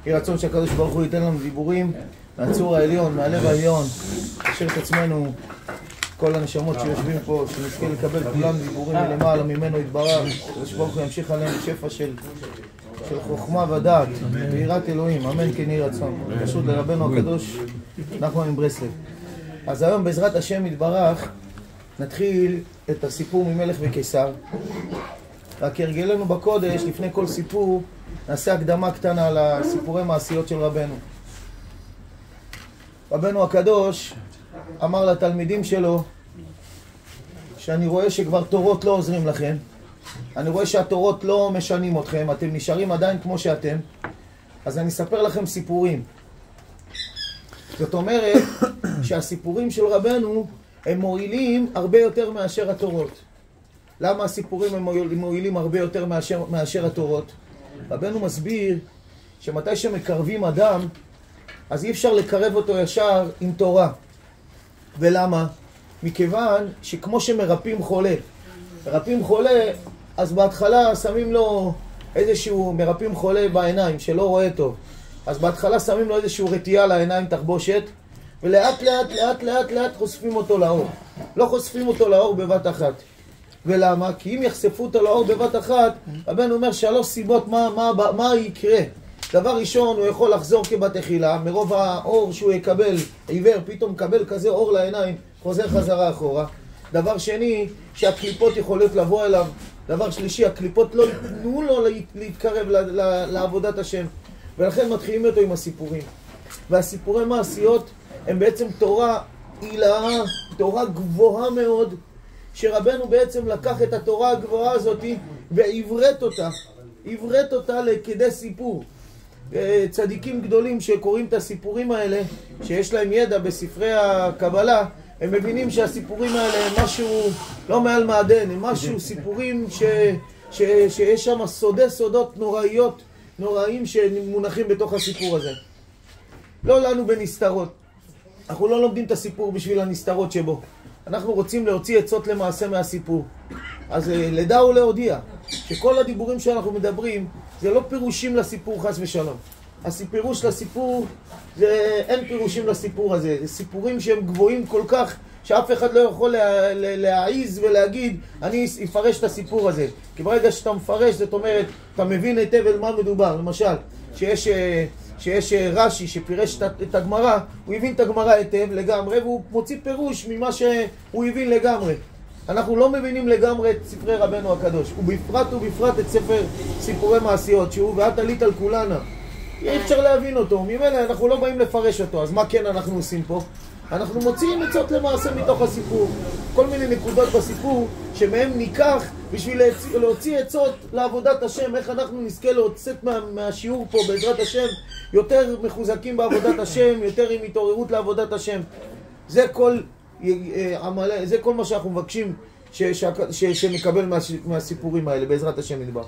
יהי רצון שהקדוש ברוך הוא ייתן לנו דיבורים מהצור העליון, מהלב העליון, אשר את עצמנו, כל הנשמות שיושבים פה, שנזכה לקבל כולם דיבורים מלמעלה ממנו יתברך, הקדוש ברוך הוא ימשיך עליהם שפע של חוכמה ודעת ויראת אלוהים, אמן כן יהי רצון. פשוט לרבנו הקדוש נחמן מברסלב. אז היום בעזרת השם יתברך נתחיל את הסיפור ממלך וקיסר. רק הרגלנו בקודש, לפני כל סיפור נעשה הקדמה קטנה לסיפורי מעשיות של רבנו. רבנו הקדוש אמר לתלמידים שלו שאני רואה שכבר תורות לא עוזרים לכם, אני רואה שהתורות לא משנים אתכם, אתם נשארים עדיין כמו שאתם, אז אני אספר לכם סיפורים. זאת אומרת שהסיפורים של רבנו הם מועילים הרבה יותר מאשר התורות. למה הסיפורים הם מועילים הרבה יותר מאשר התורות? רבנו מסביר שמתי שמקרבים אדם אז אי אפשר לקרב אותו ישר עם תורה. ולמה? מכיוון שכמו שמרפאים חולה, מרפאים חולה, אז בהתחלה שמים לו איזשהו, מרפאים חולה בעיניים שלא רואה טוב, אז בהתחלה שמים לו איזשהו רטייה לעיניים, תחבושת, ולאט לאט לאט לאט לאט חושפים אותו לאור. לא חושפים אותו לאור בבת אחת. ולמה? כי אם יחשפו אותו לאור בבת אחת, רבנו אומר 3 סיבות מה יקרה. דבר ראשון, הוא יכול לחזור כבתחילה, מרוב האור שהוא יקבל, עיוור פתאום מקבל כזה אור לעיניים, חוזר חזרה אחורה. דבר שני, שהקליפות יכולות לבוא אליו. דבר שלישי, הקליפות לא ייתנו לו להתקרב לעבודת השם. ולכן מתחילים אותו עם הסיפורים. והסיפורי מעשיות הם בעצם תורה עילאה, תורה גבוהה מאוד, שרבנו בעצם לקח את התורה הגבוהה הזאת ועברת אותה. עברת אותה לכדי סיפור. צדיקים גדולים שקוראים את הסיפורים האלה, שיש להם ידע בספרי הקבלה, הם מבינים שהסיפורים האלה הם משהו לא מעל מעדן, הם משהו סיפורים שיש שם סודות נוראיים שמונחים בתוך הסיפור הזה. לא לנו בנסתרות. אנחנו לא לומדים את הסיפור בשביל הנסתרות שבו. אנחנו רוצים להוציא עצות למעשה מהסיפור. אז לדע ולהודיע שכל הדיבורים שאנחנו מדברים זה לא פירושים לסיפור חס ושלום. הפירוש לסיפור, אין פירושים לסיפור הזה. זה סיפורים שהם גבוהים כל כך שאף אחד לא יכול להעיז ולהגיד אני אפרש את הסיפור הזה. כי ברגע שאתה מפרש, זאת אומרת, אתה מבין היטב על מה מדובר. למשל, שיש רש"י שפירש את הגמרא, הוא הבין את הגמרא היטב לגמרי, והוא מוציא פירוש ממה שהוא הבין לגמרי. אנחנו לא מבינים לגמרי את ספרי רבנו הקדוש, ובפרט את ספר סיפורי מעשיות, שהוא ואת עלית על כולנה. אי אפשר להבין אותו, ממילא אנחנו לא באים לפרש אותו, אז מה כן אנחנו עושים פה? אנחנו מוציאים עצות למעשה מתוך הסיפור. כל מיני נקודות בסיפור שמהם ניקח בשביל להוציא עצות לעבודת השם, איך אנחנו נזכה להוצאת מהשיעור פה בעזרת השם יותר מחוזקים בעבודת השם, יותר עם התעוררות לעבודת השם. זה כל מה שאנחנו מבקשים שנקבל מהסיפורים האלה בעזרת השם ידבר.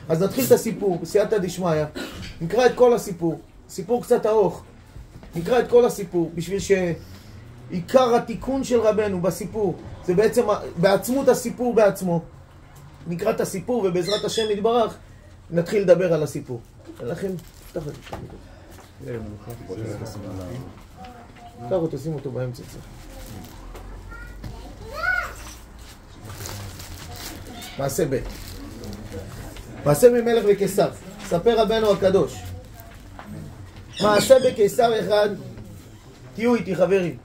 אז נתחיל את הסיפור בסייעתא דשמיא, נקרא את כל הסיפור, סיפור קצת ארוך, נקרא את כל הסיפור בשביל שעיקר התיקון של רבנו בסיפור זה בעצם בעצמות הסיפור בעצמו. נקרא את הסיפור ובעזרת השם יתברך נתחיל לדבר על הסיפור. לכן תפתח את זה, תשים אותו באמצע. מעשה ב'. מעשה ממלך וקיסר. ספר רבנו הקדוש. מעשה בקיסר אחד, תהיו איתי חברים.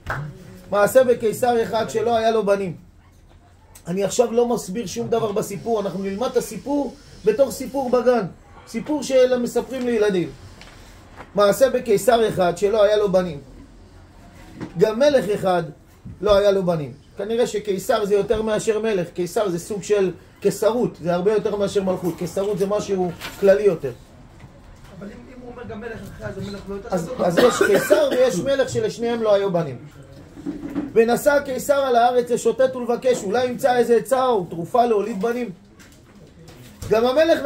מעשה בקיסר אחד שלא היה לו בנים. אני עכשיו לא מסביר שום דבר בסיפור, אנחנו נלמד את הסיפור בתור סיפור בגן. סיפור שמספרים לילדים. מעשה בקיסר אחד שלא היה לו בנים. גם מלך אחד לא היה לו בנים. כנראה שקיסר זה יותר מאשר מלך. קיסר זה סוג של קיסרות, זה הרבה יותר מאשר מלכות. קיסרות זה משהו כללי יותר. אבל אם הוא אומר גם מלך אחד, זה מלך לא יותר... אז יש קיסר ויש מלך שלשניהם לא היו בנים. ונסע קיסר על הארץ לשוטט ולבקש, אולי ימצא איזה עצה או תרופה להוליד בנים. גם המלך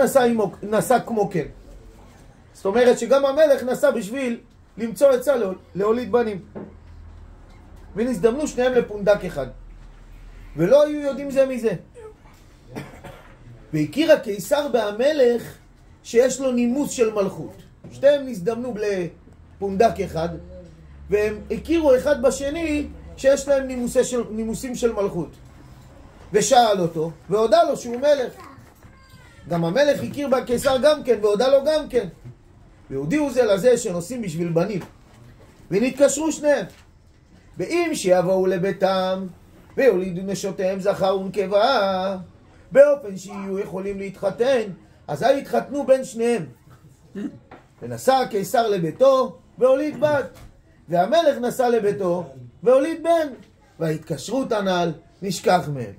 נסע כמו כן. זאת אומרת שגם המלך נסע בשביל למצוא עצה להוליד בנים. ונזדמנו שניהם לפונדק אחד. ולא היו יודעים זה מזה. והכיר הקיסר בהמלך שיש לו נימוס של מלכות. שתיהם נזדמנו לפונדק אחד, והם הכירו אחד בשני שיש להם נימוסים של מלכות. ושאל אותו, והודע לו שהוא מלך. גם המלך הכיר בקיסר גם כן, והודע לו גם כן. והודיעו זה לזה שנוסעים בשביל בנים. ונתקשרו שניהם. ואם שיבואו לביתם, ויולידו נשותיהם זכר ונקבה, באופן שיהיו יכולים להתחתן, אז יתחתנו בין שניהם. ונסע הקיסר לביתו, והוליד בת. והמלך נסע לביתו, והוליד בן. וההתקשרות הנ"ל נשכח מהם.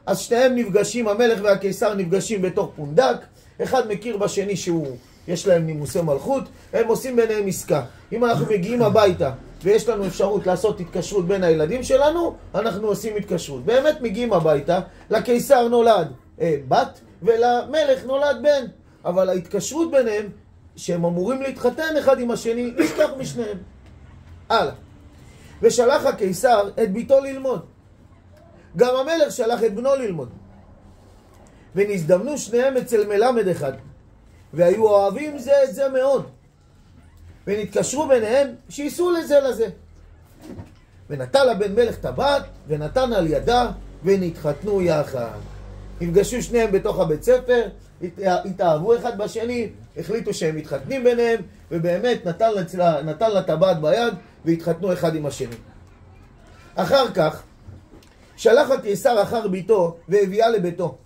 אז שניהם נפגשים, המלך והקיסר נפגשים בתוך פונדק, אחד מכיר בשני יש להם נימוסי מלכות, הם עושים ביניהם עסקה. אם אנחנו מגיעים הביתה ויש לנו אפשרות לעשות התקשרות בין הילדים שלנו, אנחנו עושים התקשרות. באמת מגיעים הביתה, לקיסר נולד בת ולמלך נולד בן, אבל ההתקשרות ביניהם, שהם אמורים להתחתן אחד עם השני, נשכח משניהם. הלאה. ושלח הקיסר את ביתו ללמוד. גם המלך שלח את בנו ללמוד. ונזדמנו שניהם אצל מלמד אחד, והיו אוהבים זה את זה מאוד. ונתקשרו ביניהם שייסעו לזה לזה. ונטל הבן מלך טבעת, ונתן על ידה, ונתחתנו יחד. נפגשו שניהם בתוך הבית ספר, התאהבו אחד בשני, החליטו שהם מתחתנים ביניהם, ובאמת נתן לה טבעת ביד, והתחתנו אחד עם השני. אחר כך, שלח הקיסר אחר ביתו, והביאה לביתו.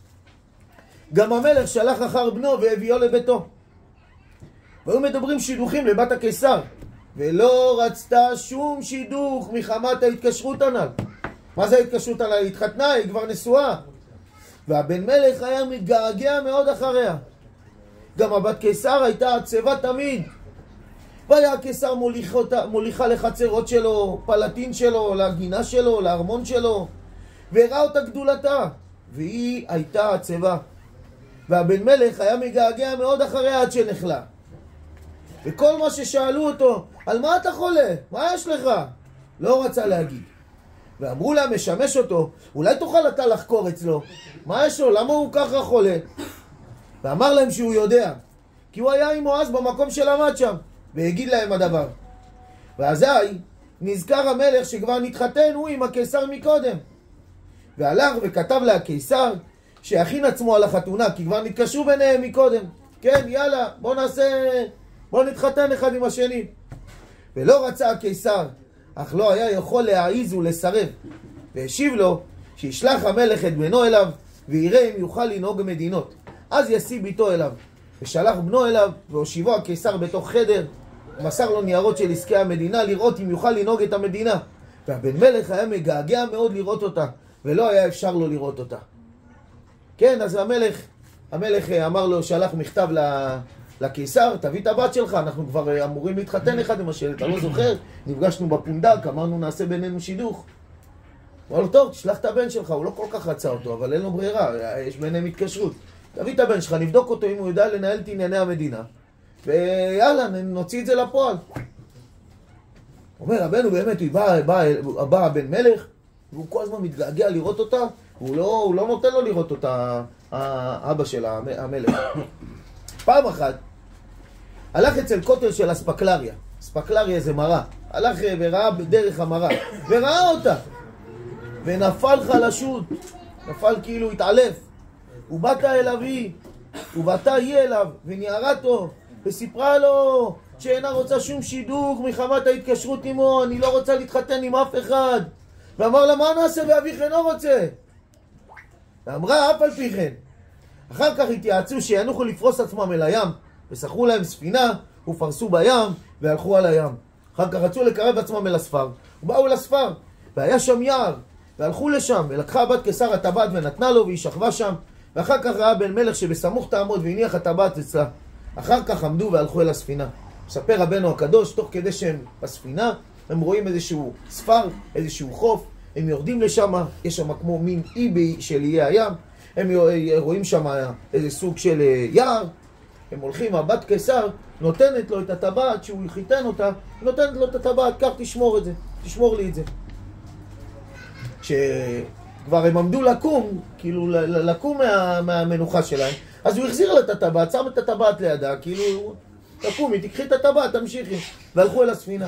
גם המלך שלח אחר בנו, והביאו לביתו. והיו מדברים שידוכים לבת הקיסר, ולא רצתה שום שידוך מחמת ההתקשרות הנ"ל. מה זה ההתקשרות הנ"ל? היא התחתנה, היא כבר נשואה. והבן מלך היה מתגעגע מאוד אחריה. גם הבת קיסר הייתה עצבה תמיד. והיה הקיסר מוליכה לחצרות שלו, פלטין שלו, לגינה שלו, לארמון שלו, והראה אותה גדולתה, והיא הייתה עצבה. והבן מלך היה מגעגע מאוד אחריה עד שנחלה. וכל מה ששאלו אותו, על מה אתה חולה? מה יש לך? לא רצה להגיד. ואמרו לה, משמש אותו, אולי תוכל אתה לחקור אצלו. מה יש לו? למה הוא ככה חולה? ואמר להם שהוא יודע, כי הוא היה עם מועז במקום שלמד שם, והגיד להם הדבר. ואזי נזכר המלך שכבר נתחתן הוא עם הקיסר מקודם. והלך וכתב להקיסר שיכין עצמו על החתונה, כי כבר נתקשרו ביניהם מקודם. כן, יאללה, בוא נתחתן אחד עם השני. ולא רצה הקיסר, אך לא היה יכול להעיז ולסרב. והשיב לו שישלח המלך את בנו אליו, ויראה אם יוכל לנהוג מדינות. אז ישיא ביתו אליו. ושלח בנו אליו, והושיבו הקיסר בתוך חדר, ומסר לו ניירות של עסקי המדינה, לראות אם יוכל לנהוג את המדינה. והבן מלך היה מגעגע מאוד לראות אותה, ולא היה אפשר לו לראות אותה. כן, אז המלך אמר לו, שלח מכתב לקיסר, תביא את הבת שלך, אנחנו כבר אמורים להתחתן אחד עם השני, אתה לא זוכר? נפגשנו בפונדק, אמרנו נעשה בינינו שידוך. הוא אמר לו, טוב, תשלח את הבן שלך, הוא לא כל כך רצה אותו, אבל אין לו ברירה, יש ביניהם התקשרות. תביא את הבן שלך, נבדוק אותו אם הוא יודע לנהל את ענייני המדינה, ויאללה, נוציא את זה לפועל. אומר, הבן הוא באמת, בא הבן מלך, והוא כל הזמן מתגעגע לראות אותה, הוא לא נותן לו לראות אותה, האבא של המלך. פעם אחת, הלך אצל כותל של הספקלריה. ספקלריה זה מראה. הלך וראה בדרך המראה, וראה אותה. ונפל חלשות, נפל כאילו התעלף. ובאתה אליו היא אליו, וניערתו, וסיפרה לו שאינה רוצה שום שידוך מחמת ההתקשרות עמו, אני לא רוצה להתחתן עם אף אחד. ואמר לה, מה נעשה ואביך אינו רוצה? ואמרה, אף על פי כן. אחר כך התייעצו שינוחו לפרוס עצמם אל הים, ושכרו להם ספינה, ופרסו בים, והלכו על הים. אחר כך רצו לקרב עצמם אל הספר, ובאו אל הספר, והיה שם יער, והלכו לשם, ולקחה בת קיסר הטבעת ונתנה לו, והיא שכבה שם, ואחר כך ראה בן מלך שבסמוך תעמוד, והניח הטבעת אצלה. אחר כך עמדו והלכו אל הספינה. מספר רבנו הקדוש, תוך כדי שהם בספינה, הם רואים איזשהו ספר, איזשהו חוף, הם יורדים לשם, יש שם כמו מין אי של איי הים, הם רואים שם איזה סוג של יער, הם הולכים, הבת קיסר נותנת לו את הטבעת, שהוא חיתן אותה, נותנת לו את הטבעת, כך תשמור לי את זה. כשכבר הם עמדו לקום, כאילו לקום מהמנוחה שלהם, אז הוא החזיר לה את הטבעת, שם את הטבעת לידה, כאילו תקומי, תקחי את הטבעת, תמשיכי. והלכו אל הספינה.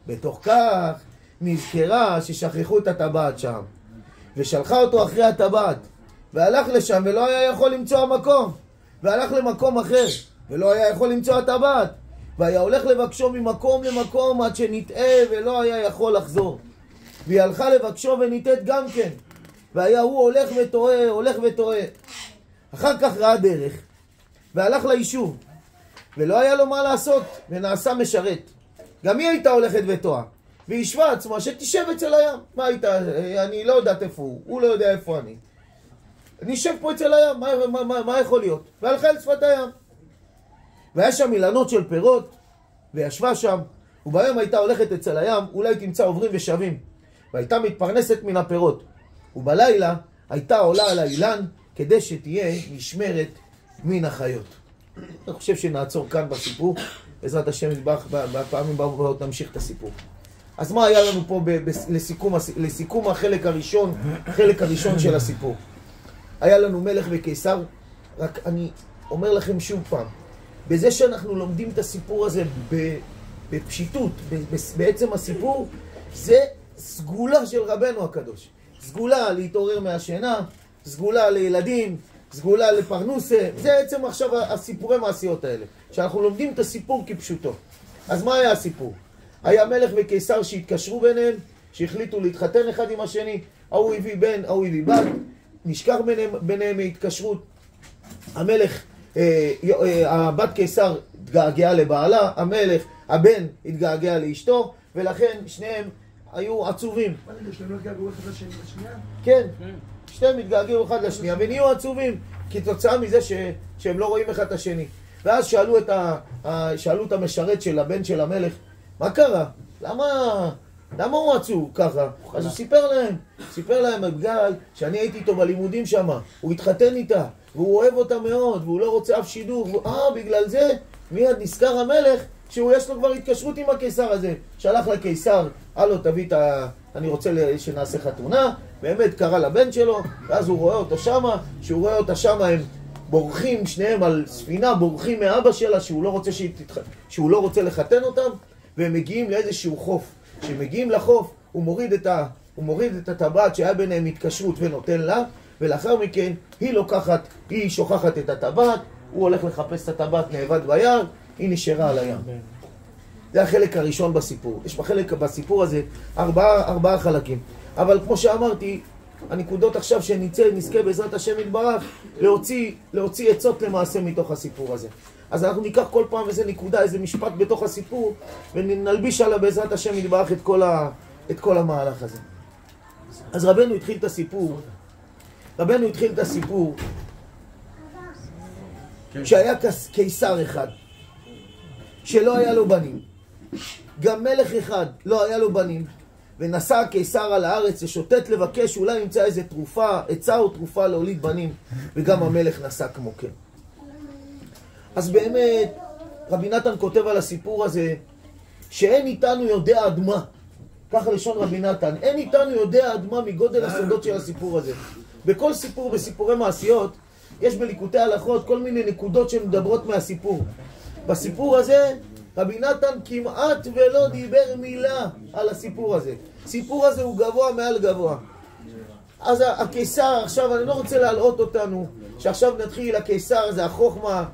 בתוך כך נזכרה ששכחו את הטבעת שם. ושלחה אותו אחרי הטבעת. והלך לשם ולא היה יכול למצוא המקום. והלך למקום אחר ולא היה יכול למצוא הטבעת. והיה הולך לבקשו ממקום למקום עד שנטעה ולא היה יכול לחזור. והיא הלכה לבקשו וניטעת גם כן. והיה הוא הולך וטועה, הולך וטועה. אחר כך ראה דרך והלך ליישוב. ולא היה לו מה לעשות ונעשה משרת. גם היא הייתה הולכת וטועה. והיא ישבה עצמה שתשב אצל הים. מה הייתה? אני לא יודעת איפה הוא לא יודע איפה אני. אני אשב פה אצל הים, מה יכול להיות? והלכה אל שפת הים. והיה שם אילנות של פירות, וישבה שם, וביום הייתה הולכת אצל הים, אולי תמצא עוברים ושבים, והייתה מתפרנסת מן הפירות. ובלילה הייתה עולה על האילן, כדי שתהיה נשמרת מן החיות. אני חושב שנעצור כאן בסיפור, בעזרת השם יתברך, בפעמים הבאות נמשיך את הסיפור. אז מה היה לנו פה לסיכום החלק הראשון של הסיפור? היה לנו מלך וקיסר, רק אני אומר לכם שוב פעם, בזה שאנחנו לומדים את הסיפור הזה בפשיטות, בעצם הסיפור, זה סגולה של רבנו הקדוש. סגולה להתעורר מהשינה, סגולה לילדים, סגולה לפרנוסה, זה בעצם עכשיו הסיפורי מעשיות האלה, שאנחנו לומדים את הסיפור כפשוטו. אז מה היה הסיפור? היה מלך וקיסר שהתקשרו ביניהם, שהחליטו להתחתן אחד עם השני, ההוא הביא בן, ההוא הביא בת, נשכח ביניהם ההתקשרות. המלך, הבת קיסר התגעגעה לבעלה, הבן התגעגע לאשתו, ולכן שניהם היו עצובים. מה נגיד, שניהם לא התגעגעו אחד לשנייה? כן, שניהם התגעגעו אחד לשנייה, ונהיו עצובים, כתוצאה מזה שהם לא רואים אחד את השני. ואז שאלו את המשרת של הבן של המלך, מה קרה? למה הוא עצוב ככה? אז הוא סיפר להם בגלל שאני הייתי איתו בלימודים שם, הוא התחתן איתה, והוא אוהב אותה מאוד, והוא לא רוצה אף שידור, בגלל זה מיד נזכר המלך שיש לו כבר התקשרות עם הקיסר הזה. שלח לקיסר, הלו תביא אני רוצה שנעשה חתונה, באמת קרא לבן שלו, ואז הוא רואה אותו שמה, שהוא רואה אותה שמה הם בורחים שניהם על ספינה, בורחים מאבא שלה שהוא לא רוצה לחתן אותם, והם מגיעים לאיזשהו חוף. כשהם מגיעים לחוף, הוא מוריד את הטבעת שהיה ביניהם התקשרות ונותן לה, ולאחר מכן היא שוכחת את הטבעת, הוא הולך לחפש את הטבעת, נאבד ביער, היא נשארה על הים. זה החלק הראשון בסיפור. יש בסיפור הזה ארבעה חלקים. אבל כמו שאמרתי, הנקודות עכשיו שנזכה בעזרת השם יתברך להוציא עצות למעשה מתוך הסיפור הזה. אז אנחנו ניקח כל פעם איזה נקודה, איזה משפט בתוך הסיפור, ונלביש עליו בעזרת השם יתברך את כל המהלך הזה. אז רבנו התחיל את הסיפור שהיה קיסר אחד שלא היה לו בנים, גם מלך אחד לא היה לו בנים, ונסע הקיסר על הארץ לשוטט לבקש אולי נמצא איזה תרופה, עצה או תרופה להוליד בנים, וגם המלך נסע כמו כן. אז באמת רבי נתן כותב על הסיפור הזה שאין איתנו יודע עד מה, ככה לשון רבי נתן, אין איתנו יודע עד מה מגודל הסודות של הסיפור הזה. בכל סיפור, בסיפורי מעשיות, יש בליקוטי הלכות כל מיני נקודות שמדברות מהסיפור. בסיפור הזה רבי נתן כמעט ולא דיבר מילה על הסיפור הזה. הסיפור הזה הוא גבוה מעל גבוה. אז הקיסר, עכשיו אני לא רוצה להלאות אותנו, שעכשיו נתחיל, הקיסר זה החוכמה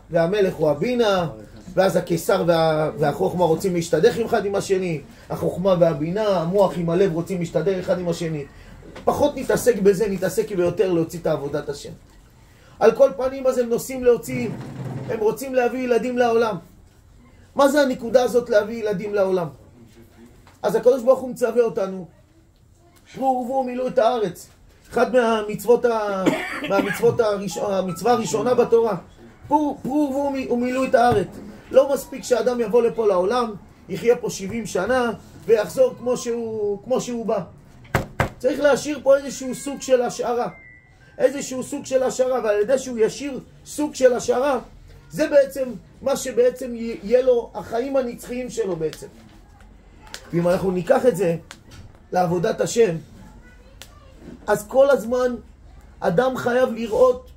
והמלך הוא הבינה, ואז הקיסר והחוכמה רוצים להשתדך אחד עם השני, החוכמה והבינה, המוח עם הלב רוצים להשתדך אחד עם השני. פחות נתעסק בזה, נתעסק ביותר להוציא את עבודת השם. על כל פנים אז הם רוצים להביא ילדים לעולם. מה זה הנקודה הזאת להביא ילדים לעולם? אז הקדוש ברוך הוא מצווה אותנו, פרו ורבו מילאו את הארץ. אחד המצווה הראשונה בתורה. פרו ורבו ומילאו את הארץ. לא מספיק שאדם יבוא לפה לעולם, יחיה פה 70 שנה ויחזור כמו שהוא בא. צריך להשאיר פה איזשהו סוג של השערה. ועל ידי שהוא ישאיר סוג של השערה, זה בעצם מה שבעצם יהיה לו החיים הנצחיים שלו בעצם. ואם אנחנו ניקח את זה לעבודת השם, אז כל הזמן אדם חייב לראות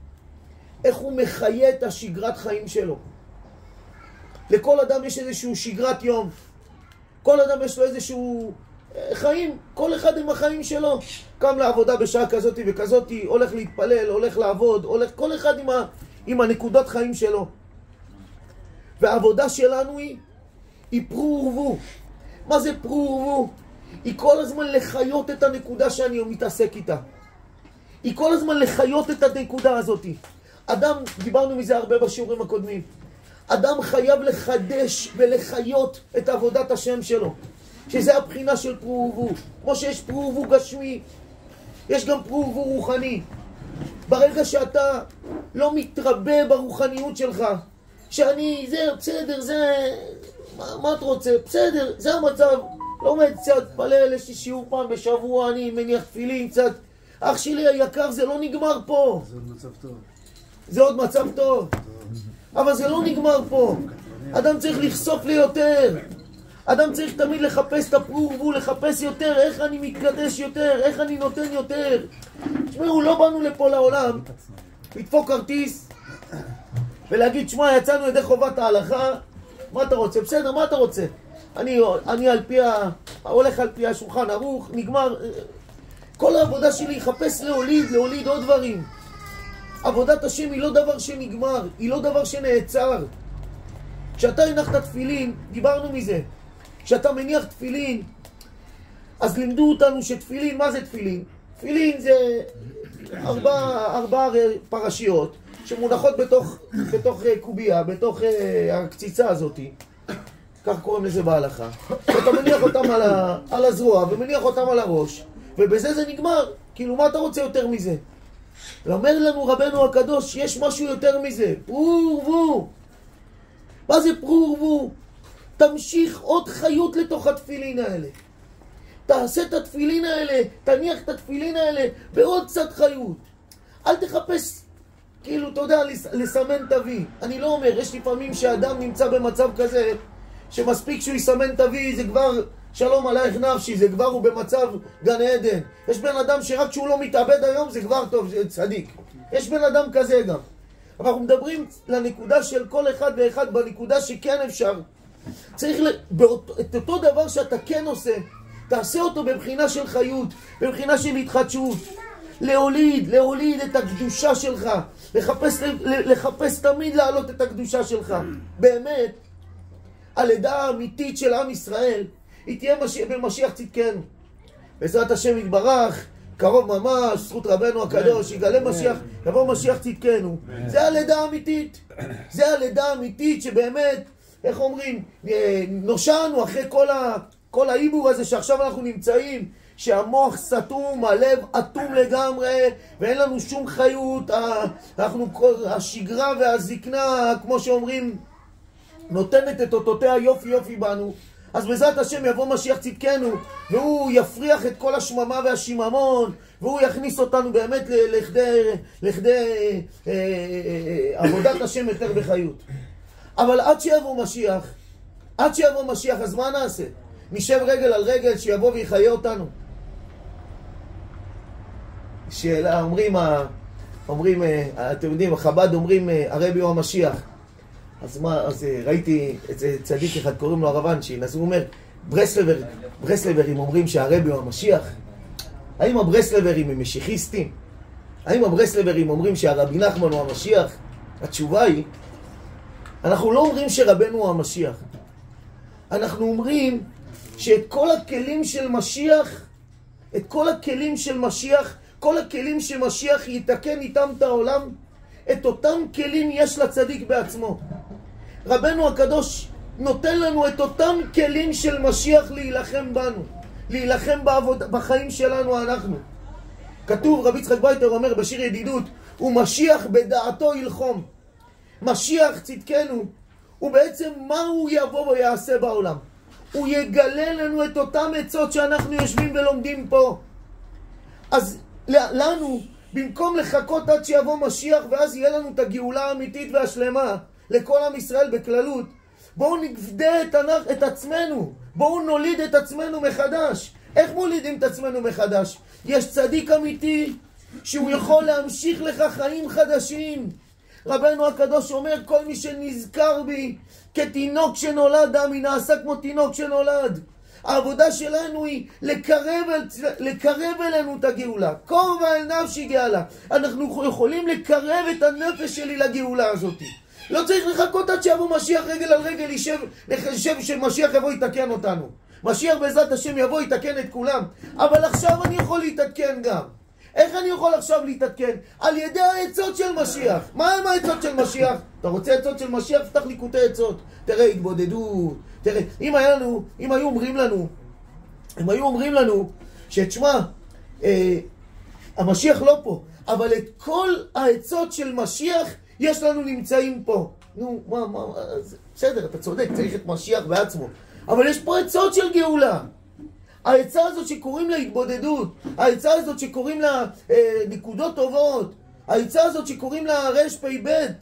איך הוא מחיה את השגרת חיים שלו. לכל אדם יש איזשהו שגרת יום. כל אדם יש לו איזשהו חיים, כל אחד עם החיים שלו. קם לעבודה בשעה כזאת וכזאת, הולך להתפלל, הולך לעבוד, כל אחד עם הנקודת חיים שלו. והעבודה שלנו היא פרו ורבו. מה זה פרו ורבו? היא כל הזמן לחיות את הנקודה שאני מתעסק איתה. היא כל הזמן לחיות את הנקודה הזאת. אדם, דיברנו מזה הרבה בשיעורים הקודמים, אדם חייב לחדש ולחיות את עבודת השם שלו, שזה הבחינה של פרו ורבו. כמו שיש פרו ורבו גשמי, יש גם פרו ורבו רוחני. ברגע שאתה לא מתרבה ברוחניות שלך, שאני, זה בסדר, זה, מה אתה רוצה? בסדר, זה המצב. לומד קצת, פלל, יש לי שיעור פעם בשבוע, אני מניח תפילין קצת. אח שלי היקר, זה לא נגמר פה. זה עוד מצב טוב. זה עוד מצב טוב. אבל זה לא נגמר פה. אדם צריך לחשוף ליותר. אדם צריך תמיד לחפש את הפרו ורבו, לחפש יותר, איך אני מתקדש יותר, איך אני נותן יותר. תשמעו, לא באנו לפה לעולם לדפוק כרטיס ולהגיד, שמע, יצאנו ידי חובת ההלכה, מה אתה רוצה? בסדר, מה אתה רוצה? אני על פי הולך על פי השולחן ערוך, נגמר. כל העבודה שלי יחפש להוליד עוד דברים. עבודת השם היא לא דבר שנגמר, היא לא דבר שנעצר. כשאתה הנחת תפילין, דיברנו מזה, כשאתה מניח תפילין, אז לימדו אותנו שתפילין, מה זה תפילין? תפילין זה ארבע פרשיות שמונחות בתוך קובייה, בתוך הקציצה הזאת, כך קוראים לזה בהלכה. אתה מניח אותם על הזרוע ומניח אותם על הראש, ובזה זה נגמר. כאילו, מה אתה רוצה יותר מזה? ואומר לנו רבנו הקדוש, יש משהו יותר מזה, פרו ורבו. מה זה פרו ורבו? תמשיך עוד חיות לתוך התפילין האלה. תעשה את התפילין האלה, תניח את התפילין האלה בעוד קצת חיות. אל תחפש, כאילו, אתה יודע, לסמן תווי. אני לא אומר, יש לפעמים שאדם נמצא במצב כזה, שמספיק שהוא יסמן תווי, זה כבר שלום עלייך נפשי, זה כבר הוא במצב גן עדן. יש בן אדם שרק שהוא לא מתאבד היום, זה כבר טוב, זה צדיק. יש בן אדם כזה גם. אבל אנחנו מדברים לנקודה של כל אחד ואחד, בנקודה שכן אפשר. צריך את אותו דבר שאתה כן עושה, תעשה אותו בבחינה של חיות, בבחינה של התחדשות. להוליד את הקדושה שלך, לחפש תמיד להעלות את הקדושה שלך. באמת, הלידה האמיתית של עם ישראל היא תהיה במשיח צדקנו. בעזרת השם יתברך, קרוב ממש, זכות רבנו הקדוש, יגלה משיח, יבוא משיח צדקנו. זה הלידה האמיתית. זה הלידה האמיתית שבאמת, איך אומרים, נושענו אחרי כל העיבור הזה שעכשיו אנחנו נמצאים, שהמוח סתום, הלב אטום לגמרי, ואין לנו שום חיות. השגרה והזקנה, כמו שאומרים, נותנת את אותותיה יופי בנו. אז בעזרת השם יבוא משיח צדקנו, והוא יפריח את כל השממה והשיממון, והוא יכניס אותנו באמת לכדי עבודת השם יותר בחיות. אבל עד שיבוא משיח, אז מה נעשה? נשב רגל על רגל שיבוא ויחיה אותנו? שאלה, אומרים, אתם יודעים, החב"ד אומרים, הרבי הוא המשיח. אז ראיתי איזה צדיק אחד, קוראים לו הרב אנשין, אז הוא אומר, ברסלברים אומרים שהרבי הוא המשיח. האם הברסלברים הם משיחיסטים? האם הברסלברים אומרים שהרבי נחמן הוא המשיח? התשובה היא, אנחנו לא אומרים שרבנו הוא המשיח. אנחנו אומרים שאת כל הכלים של משיח, כל הכלים שמשיח יתקן איתם את העולם, את אותם כלים יש לצדיק בעצמו. רבנו הקדוש נותן לנו את אותם כלים של משיח להילחם בנו, להילחם בחיים שלנו אנחנו. כתוב, רבי יצחק בייטר אומר בשיר ידידות, הוא משיח בדעתו ילחום. משיח צדקנו, הוא בעצם מה הוא יבוא ויעשה בעולם? הוא יגלה לנו את אותם עצות שאנחנו יושבים ולומדים פה. אז לנו, במקום לחכות עד שיבוא משיח ואז יהיה לנו את הגאולה האמיתית והשלמה לכל עם ישראל בכללות, בואו נפדה את עצמנו, בואו נוליד את עצמנו מחדש. איך מולידים את עצמנו מחדש? יש צדיק אמיתי שהוא יכול להמשיך לך חיים חדשים, רבנו הקדוש אומר, כל מי שנזכר בי כתינוק שנולד, דמי נעשה כמו תינוק שנולד. העבודה שלנו היא לקרב אלינו את הגאולה. קרבה אל נפשי גאלה. אנחנו יכולים לקרב את הנפש שלי לגאולה הזאת. לא צריך לחכות עד שיבוא משיח רגל על רגל, יישב שמשיח יבוא יתקן אותנו. משיח בעזרת השם יבוא יתקן את כולם. אבל עכשיו אני יכול להתעדכן גם. איך אני יכול עכשיו להתעדכן? על ידי העצות של משיח. מה הם העצות של משיח? אתה רוצה עצות של משיח? פתח ליקוטי עצות. תראה התבודדות. תראה, אם היו אומרים לנו שתשמע, המשיח לא פה, אבל את כל העצות של משיח יש לנו נמצאים פה. נו, בסדר, אתה צודק, צריך את משיח בעצמו. אבל יש פה עצות של גאולה. העצה הזאת שקוראים לה התבודדות, העצה הזאת שקוראים לה נקודות טובות, העצה הזאת שקוראים לה רש פי בית,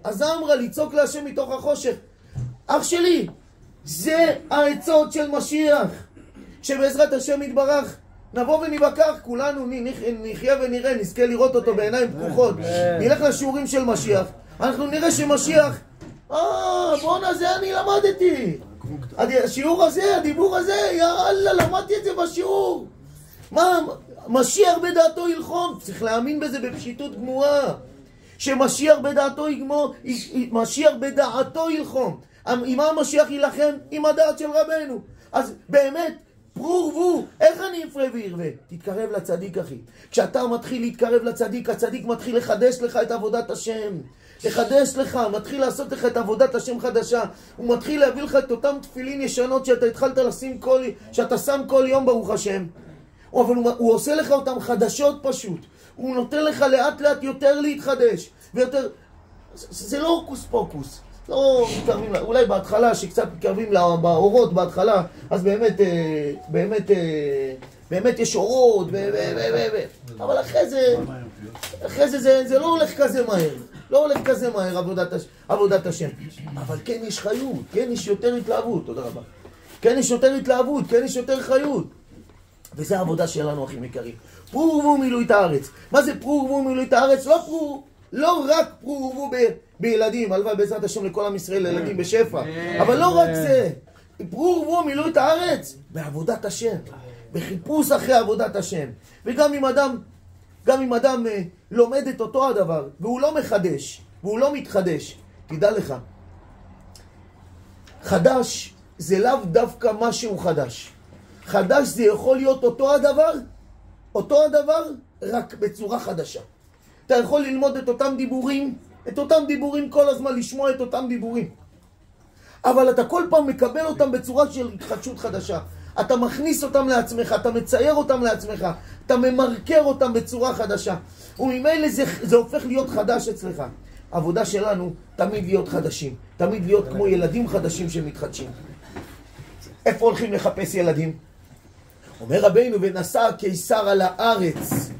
אז אמרה לצעוק להשם מתוך החושך. אח שלי, זה העצות של משיח, שבעזרת השם יתברך נבוא ונבקח, כולנו נחיה ונראה, נזכה לראות אותו בעיניים פקוחות, נלך לשיעורים של משיח, אנחנו נראה שמשיח, בואנה, זה אני למדתי, השיעור הזה, הדיבור הזה, יאללה, למדתי את זה בשיעור. מה, משיח בדעתו ילחום, צריך להאמין בזה בפשיטות גמורה, שמשיח בדעתו יגמור, משיח בדעתו ילחום. עם מה המשיח ילחם? עם הדעת של רבנו. אז באמת, פרו ורבו, איך אני אפרה וירווה? תתקרב לצדיק, אחי. כשאתה מתחיל להתקרב לצדיק, הצדיק מתחיל לחדש לך את עבודת השם. לחדש לך, מתחיל לעשות לך את עבודת השם חדשה. הוא מתחיל להביא לך את אותם תפילין ישנות שאתה התחלת לשים שאתה שם כל יום ברוך השם. אבל הוא עושה לך אותם חדשות פשוט. הוא נותן לך לאט לאט יותר להתחדש. ויותר... זה לא הוקוס פוקוס. לא מתקרבים, אולי בהתחלה שקצת מתקרבים באורות בהתחלה, אז באמת יש אורות, אבל אחרי זה זה לא הולך כזה מהר, לא הולך כזה מהר עבודת השם. אבל כן יש חיות, כן יש יותר התלהבות, תודה רבה. כן יש יותר התלהבות, כן יש יותר חיות. וזה העבודה שלנו, אחים יקרים. פרו ורבו מילאו את הארץ. מה זה פרו ורבו מילאו את הארץ? לא רק פרו ורבו בילדים, הלוואי בעזרת השם לכל עם ישראל, לילדים בשפע. אבל לא רק זה. פרו ורבו מילאו את הארץ בעבודת השם, בחיפוש אחרי עבודת השם. וגם אם אדם לומד את אותו הדבר, והוא לא מחדש, והוא לא מתחדש, תדע לך, חדש זה לאו דווקא משהו חדש. חדש זה יכול להיות אותו הדבר, רק בצורה חדשה. אתה יכול ללמוד את אותם דיבורים כל הזמן, לשמוע את אותם דיבורים. אבל אתה כל פעם מקבל אותם בצורה של התחדשות חדשה. אתה מכניס אותם לעצמך, אתה מצייר אותם לעצמך, אתה ממרקר אותם בצורה חדשה. וממילא זה הופך להיות חדש אצלך. העבודה שלנו תמיד להיות חדשים, תמיד להיות כמו ילדים חדשים שמתחדשים. איפה הולכים לחפש ילדים? אומר רבינו, ונסע הקיסר על הארץ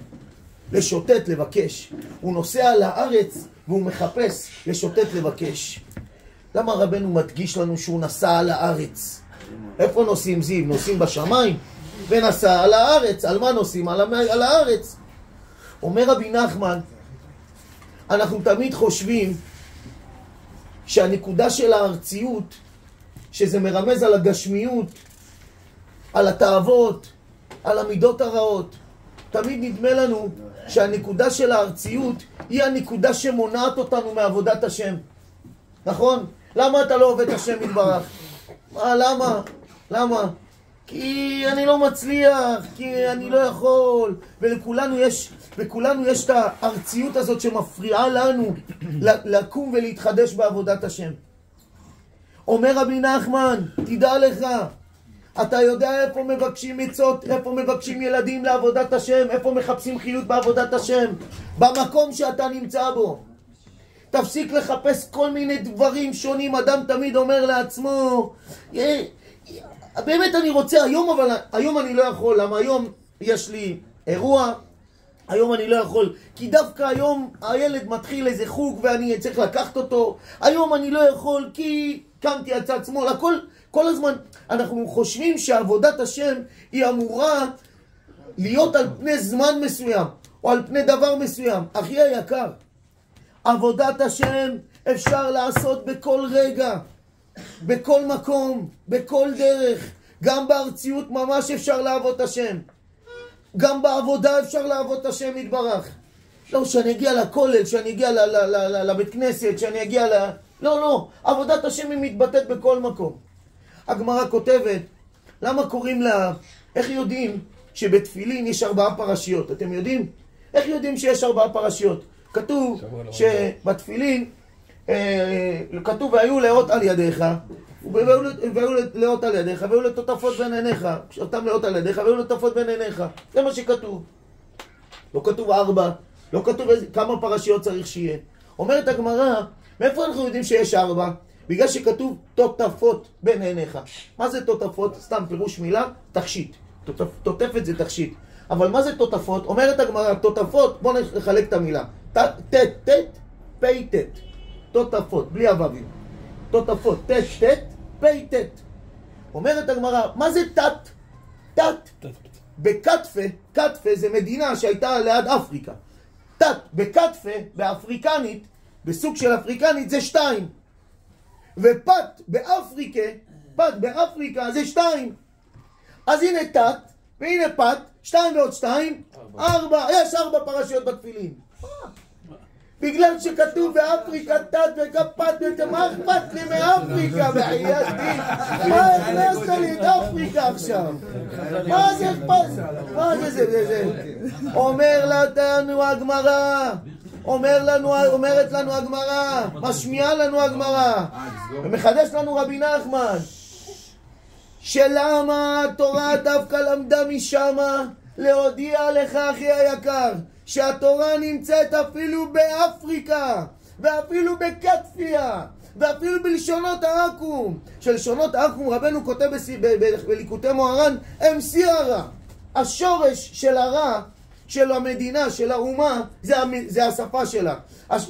לשוטט לבקש. הוא נוסע על הארץ והוא מחפש לשוטט לבקש. למה רבנו מדגיש לנו שהוא נסע על הארץ? איפה נוסעים זיו? נוסעים בשמיים? ונסע על הארץ. על מה נוסעים? על הארץ. אומר רבי נחמן, אנחנו תמיד חושבים שהנקודה של הארציות, שזה מרמז על הגשמיות, על התאוות, על המידות הרעות, תמיד נדמה לנו שהנקודה של הארציות היא הנקודה שמונעת אותנו מעבודת השם. נכון? למה אתה לא עובד השם יתברך? למה? כי אני לא מצליח, כי אני לא יכול. וכולנו יש את הארציות הזאת שמפריעה לנו לקום ולהתחדש בעבודת השם. אומר רבי נחמן, תדע לך, אתה יודע איפה מבקשים עצות, איפה מבקשים ילדים לעבודת השם, איפה מחפשים חיות בעבודת השם? במקום שאתה נמצא בו. תפסיק לחפש כל מיני דברים שונים. אדם תמיד אומר לעצמו, באמת אני רוצה היום, אבל היום אני לא יכול. למה היום יש לי אירוע, היום אני לא יכול, כי דווקא היום הילד מתחיל איזה חוג ואני צריך לקחת אותו. היום אני לא יכול כי קמתי על צד שמאל. כל הזמן אנחנו חושבים שעבודת השם היא אמורה להיות על פני זמן מסוים או על פני דבר מסוים. אחי היקר, עבודת השם אפשר לעשות בכל רגע, בכל מקום, בכל דרך. גם בארציות ממש אפשר לעבוד את השם. גם בעבודה אפשר לעבוד את השם יתברך. לא, שאני אגיע לכולל, שאני אגיע לבית כנסת, שאני אגיע לא. עבודת השם היא מתבטאת בכל מקום. הגמרא כותבת, למה קוראים לה, איך יודעים שבתפילין יש 4 פרשיות? אתם יודעים? איך יודעים שיש 4 פרשיות? כתוב שבתפילין, כתוב והיו לאות על ידיך, והיו לאות על ידיך, והיו לטוטפות בין עיניך, אותם לאות על ידיך, והיו לטוטפות בין עיניך. זה מה שכתוב. לא כתוב 4, לא כתוב כמה פרשיות צריך שיהיה. אומרת הגמרא, מאיפה אנחנו יודעים שיש 4? בגלל שכתוב טוטפות בין עיניך. מה זה טוטפות? סתם פירוש מילה, תכשיט. טוטפת זה תכשיט. אבל מה זה טוטפות? אומרת הגמרא, טוטפות, בואו נחלק את המילה. טט, פי טט. טוטפות, בלי אבבים. טוטפות, טט, פי טט. אומרת הגמרא, מה זה תת? תת. בקטפה, קטפה זה מדינה שהייתה ליד אפריקה. תת, בקטפה, באפריקנית, בסוג של אפריקנית זה 2. ופת באפריקה זה 2. אז הנה תת, והנה פת, 2 ועוד 2, 4. יש 4 פרשיות בתפילין. בגלל שכתוב באפריקה תת וקפת, מה אכפת לי מאפריקה בחייתי? מה הכנסת לי את אפריקה עכשיו? מה זה אכפת? מה זה? אומרת לנו הגמרא, משמיעה לנו הגמרא, ומחדש לנו רבי נחמן, שלמה התורה דווקא למדה משמה, להודיע לך אחי היקר, שהתורה נמצאת אפילו באפריקה, ואפילו בקטפיה, ואפילו בלשונות העקום. שלשונות העקום רבנו כותב בליקוטי מוהר"ן, הם שיא הרע. השורש של הרע, של המדינה, של האומה, זה השפה שלה.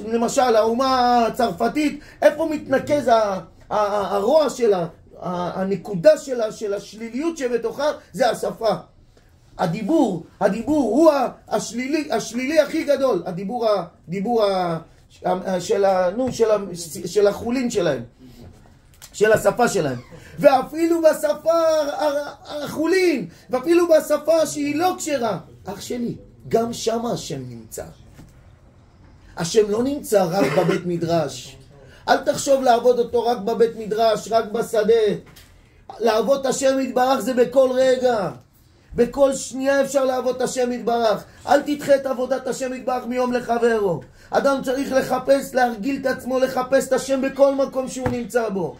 למשל, האומה הצרפתית, איפה מתנקז הרוע שלה, הנקודה שלה, של השליליות שבתוכה, זה השפה. הדיבור הוא השלילי הכי גדול. הדיבור של החולין שלהם, של השפה שלהם. ואפילו בשפה החולין, ואפילו בשפה שהיא לא כשרה, אח שלי, גם שם השם נמצא. השם לא נמצא רק בבית מדרש. אל תחשוב לעבוד אותו רק בבית מדרש, רק בשדה. לעבוד את השם יתברך זה בכל רגע. בכל שנייה אפשר לעבוד את השם יתברך. אל תדחה את עבודת השם יתברך מיום לחברו. אדם צריך לחפש, להרגיל את עצמו, לחפש את השם בכל מקום שהוא נמצא בו.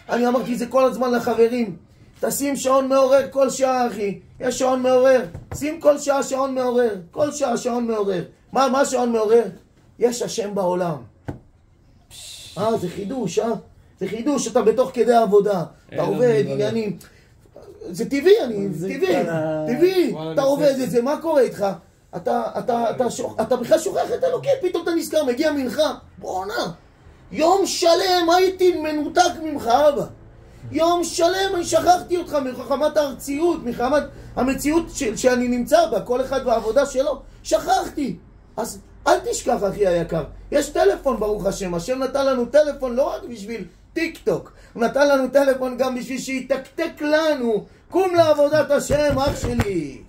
אני אמרתי זה כל הזמן לחברים. תשים שעון מעורר כל שעה, אחי. יש שעון מעורר. שים כל שעה שעון מעורר. כל שעה שעון מעורר. מה שעון מעורר? יש השם בעולם. זה חידוש, זה חידוש, אתה בתוך כדי העבודה. אתה עובד, עניינים. זה טבעי, טבעי. אתה עובד את זה, מה קורה איתך? אתה בכלל שוכח את אלוקים, פתאום אתה נזכר, מגיע מנחה. בואנה, יום שלם הייתי מנותק ממך, אבא. יום שלם אני שכחתי אותך מחמת הארציות, מחמת המציאות שאני נמצא בה, כל אחד בעבודה שלו. שכחתי. אז אל תשכח, אחי היקר. יש טלפון, ברוך השם. השם נתן לנו טלפון לא רק בשביל טיק טוק. הוא נתן לנו טלפון גם בשביל שיתקתק לנו. קום לעבודת השם, אח שלי.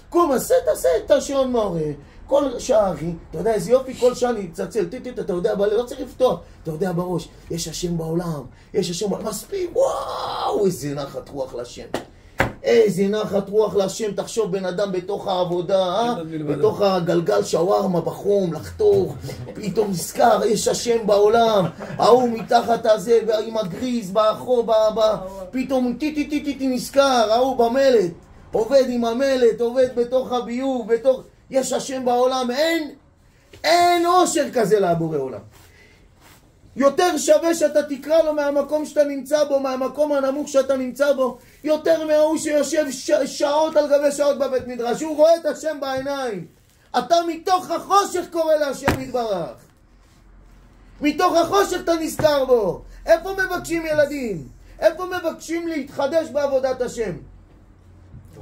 קום, תעשה את השעון מעורר. כל שעה, אחי, אתה יודע איזה יופי, כל שעה אני צלצל, אתה יודע, לא צריך לפתוח. אתה יודע בראש, יש השם בעולם, יש השם בעולם. מספיק, וואו, איזה נחת רוח לשם. איזה נחת רוח להשם. תחשוב בן אדם בתוך העבודה, בתוך הגלגל שווארמה בחום, לחתוך, פתאום נזכר, יש השם בעולם, ההוא מתחת הזה, עם הגריז, באחור, פתאום טיטי נזכר, ההוא במלט, עובד עם המלט, עובד בתוך הביוב, יש השם בעולם. אין אושר כזה לבורא עולם. יותר שווה שאתה תקרא לו מהמקום שאתה נמצא בו, מהמקום הנמוך שאתה נמצא בו, יותר מההוא שיושב שעות על גבי שעות בבית מדרש. הוא רואה את השם בעיניים. אתה מתוך החושך קורא להשם יתברך. מתוך החושך אתה נזכר בו. איפה מבקשים ילדים? איפה מבקשים להתחדש בעבודת השם?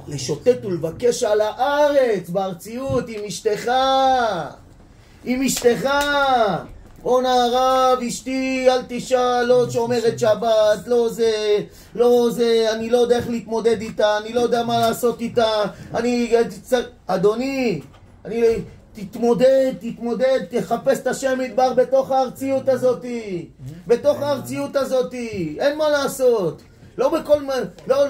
לשוטט ולבקש על הארץ, בארציות, עם אשתך. עם אשתך. בואנה הרב, אשתי, אל תשאל, לא שומרת שבת, לא זה, אני לא יודע איך להתמודד איתה, אני לא יודע מה לעשות איתה, אדוני, תתמודד, תחפש את השם יתברך בתוך הארציות הזאת, אין מה לעשות. לא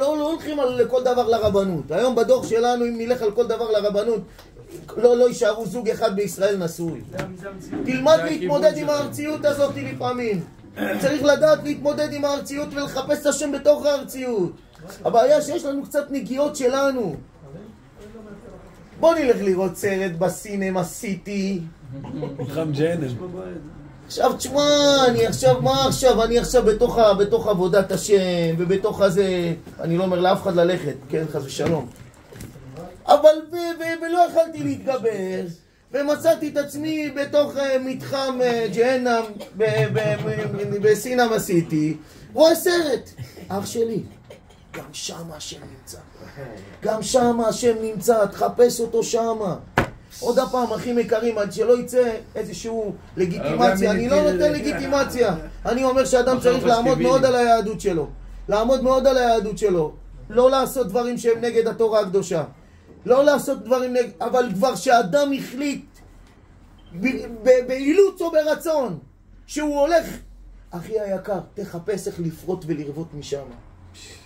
הולכים לכל דבר לרבנות. היום בדור שלנו, אם נלך על כל דבר לרבנות, לא יישארו זוג אחד בישראל נשוי. תלמד להתמודד עם הארציות הזאת לפעמים. צריך לדעת להתמודד עם הארציות ולחפש את השם בתוך הארציות. הבעיה שיש לנו קצת נגיעות שלנו. בוא נלך לראות סרט בסינמה סיטי. עכשיו תשמע, אני עכשיו בתוך עבודת השם ובתוך הזה, אני לא אומר לאף אחד ללכת, כן, חס ושלום. אבל ולא יכלתי להתגבר, ומצאתי את עצמי בתוך מתחם ג'הנם בסינמה סיטי, רואה סרט. אח שלי, גם שם השם נמצא, תחפש אותו שם. עוד הפעם, אחים יקרים, עד שלא יצא איזשהו לגיטימציה. אני לא נותן לגיטימציה. אני אומר שאדם צריך לעמוד מאוד על היהדות שלו. לא לעשות דברים שהם נגד התורה הקדושה. לא לעשות דברים נגד, אבל כבר שאדם החליט באילוץ או ברצון שהוא הולך, אחי היקר, תחפש איך לפרוט ולרבות משם.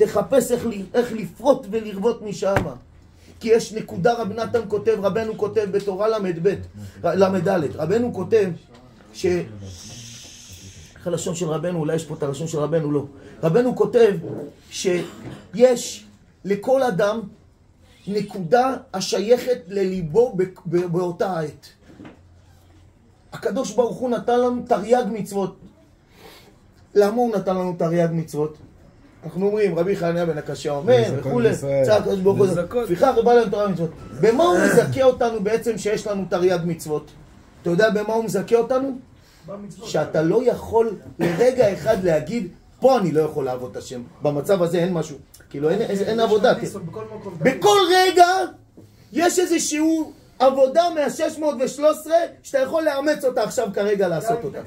לפרוט ולרבות משם. כי יש נקודה, רבנו כותב בתורה למד ד', רבנו כותב איך הלשון של רבנו, אולי יש פה את הלשון של רבנו, לא. רבנו כותב שיש לכל אדם נקודה השייכת לליבו באותה עת. הקדוש ברוך הוא נתן לנו תרי"ג מצוות. למה הוא נתן לנו תרי"ג מצוות? אנחנו אומרים, רבי חנניה בן הקשיא אומר, וכולי, צעק הקדוש ברוך הוא, לפיכך בא לנו תרי"ג מצוות. במה הוא מזכה אותנו בעצם שיש לנו תרי"ג מצוות? אתה יודע במה הוא מזכה אותנו? שאתה לא יכול לרגע אחד להגיד, פה אני לא יכול לעבוד את השם. במצב הזה אין משהו. כאילו אין עבודה. בכל רגע יש איזשהו עבודה מה-613 שאתה יכול לאמץ אותה עכשיו כרגע לעשות אותה.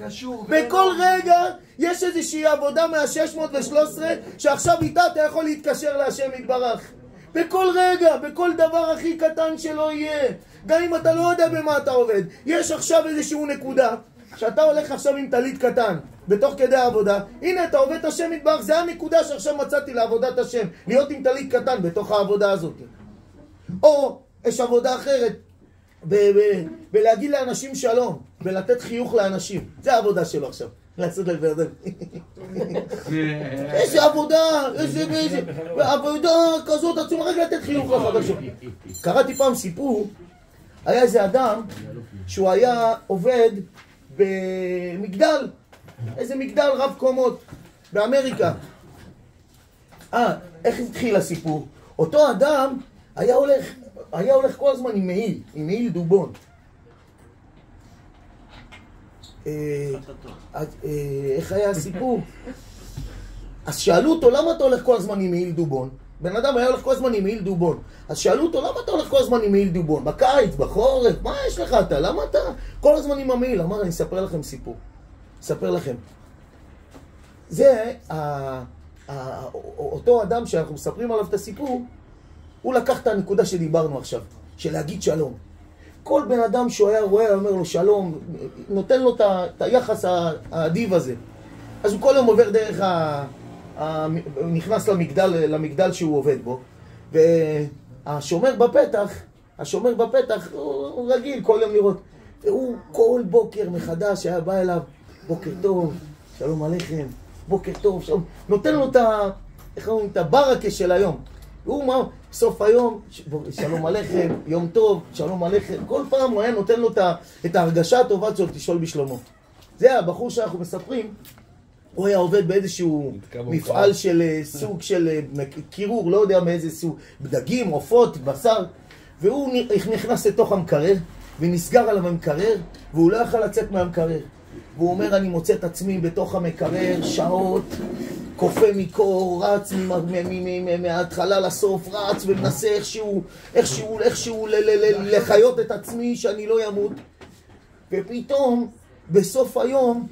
בכל רגע יש איזושהי עבודה מה-613 שעכשיו איתה אתה יכול להתקשר להשם יתברך. בכל רגע, בכל דבר הכי קטן שלא יהיה. גם אם אתה לא יודע במה אתה עובד. יש עכשיו איזשהו נקודה שאתה הולך עכשיו עם טלית קטן בתוך כדי העבודה, הנה אתה עובד את השם יתברך, זה הנקודה שעכשיו מצאתי לעבודת השם, להיות עם טלית קטן בתוך העבודה הזאת. או יש עבודה אחרת, בלהגיד לאנשים שלום, ולתת חיוך לאנשים, זה העבודה שלו עכשיו, לעשות לבן. איזה עבודה, עבודה כזאת, עצום רק לתת חיוך לחדשות. קראתי פעם סיפור, היה איזה אדם שהוא היה עובד במגדל, איזה מגדל רב קומות באמריקה. איך התחיל הסיפור? אותו אדם היה הולך כל הזמן עם מעיל דובון. איך היה הסיפור? אז שאלו אותו, למה אתה הולך כל הזמן עם מעיל דובון? בן אדם היה הולך כל הזמן עם מעיל דובון. אז שאלו אותו, למה אתה הולך כל הזמן עם מעיל דובון? בקיץ, בחורף, מה יש לך אתה? למה אתה כל הזמן עם המעיל? אמר, אני אספר לכם סיפור. אספר לכם. זה, אותו אדם שאנחנו מספרים עליו את הסיפור, הוא לקח את הנקודה שדיברנו עכשיו, של להגיד שלום. כל בן אדם שהוא היה רואה, אומר לו שלום, נותן לו את היחס האדיב הזה. אז הוא כל יום עובר דרך נכנס למגדל שהוא עובד בו, והשומר בפתח, הוא רגיל כל יום לראות. והוא כל בוקר מחדש היה בא אליו, בוקר טוב, שלום עליכם, בוקר טוב, שלום. נותן לו את הברקה של היום. והוא מה, סוף היום, שלום עליכם, יום טוב, שלום עליכם. כל פעם הוא היה נותן לו את ההרגשה הטובה שלו, תשאול בשלומו. זה הבחור שאנחנו מספרים, הוא היה עובד באיזשהו מפעל של סוג של קירור, לא יודע מאיזה סוג, דגים, עופות, בשר, והוא נכנס לתוך המקרר, ונסגר עליו המקרר, והוא לא יכול לצאת מהמקרר. והוא אומר, אני מוצא את עצמי בתוך המקרר שעות, קופא מקור, רץ מההתחלה לסוף, רץ ומנסה איכשהו לחיות את עצמי שאני לא ימות. ופתאום בסוף היום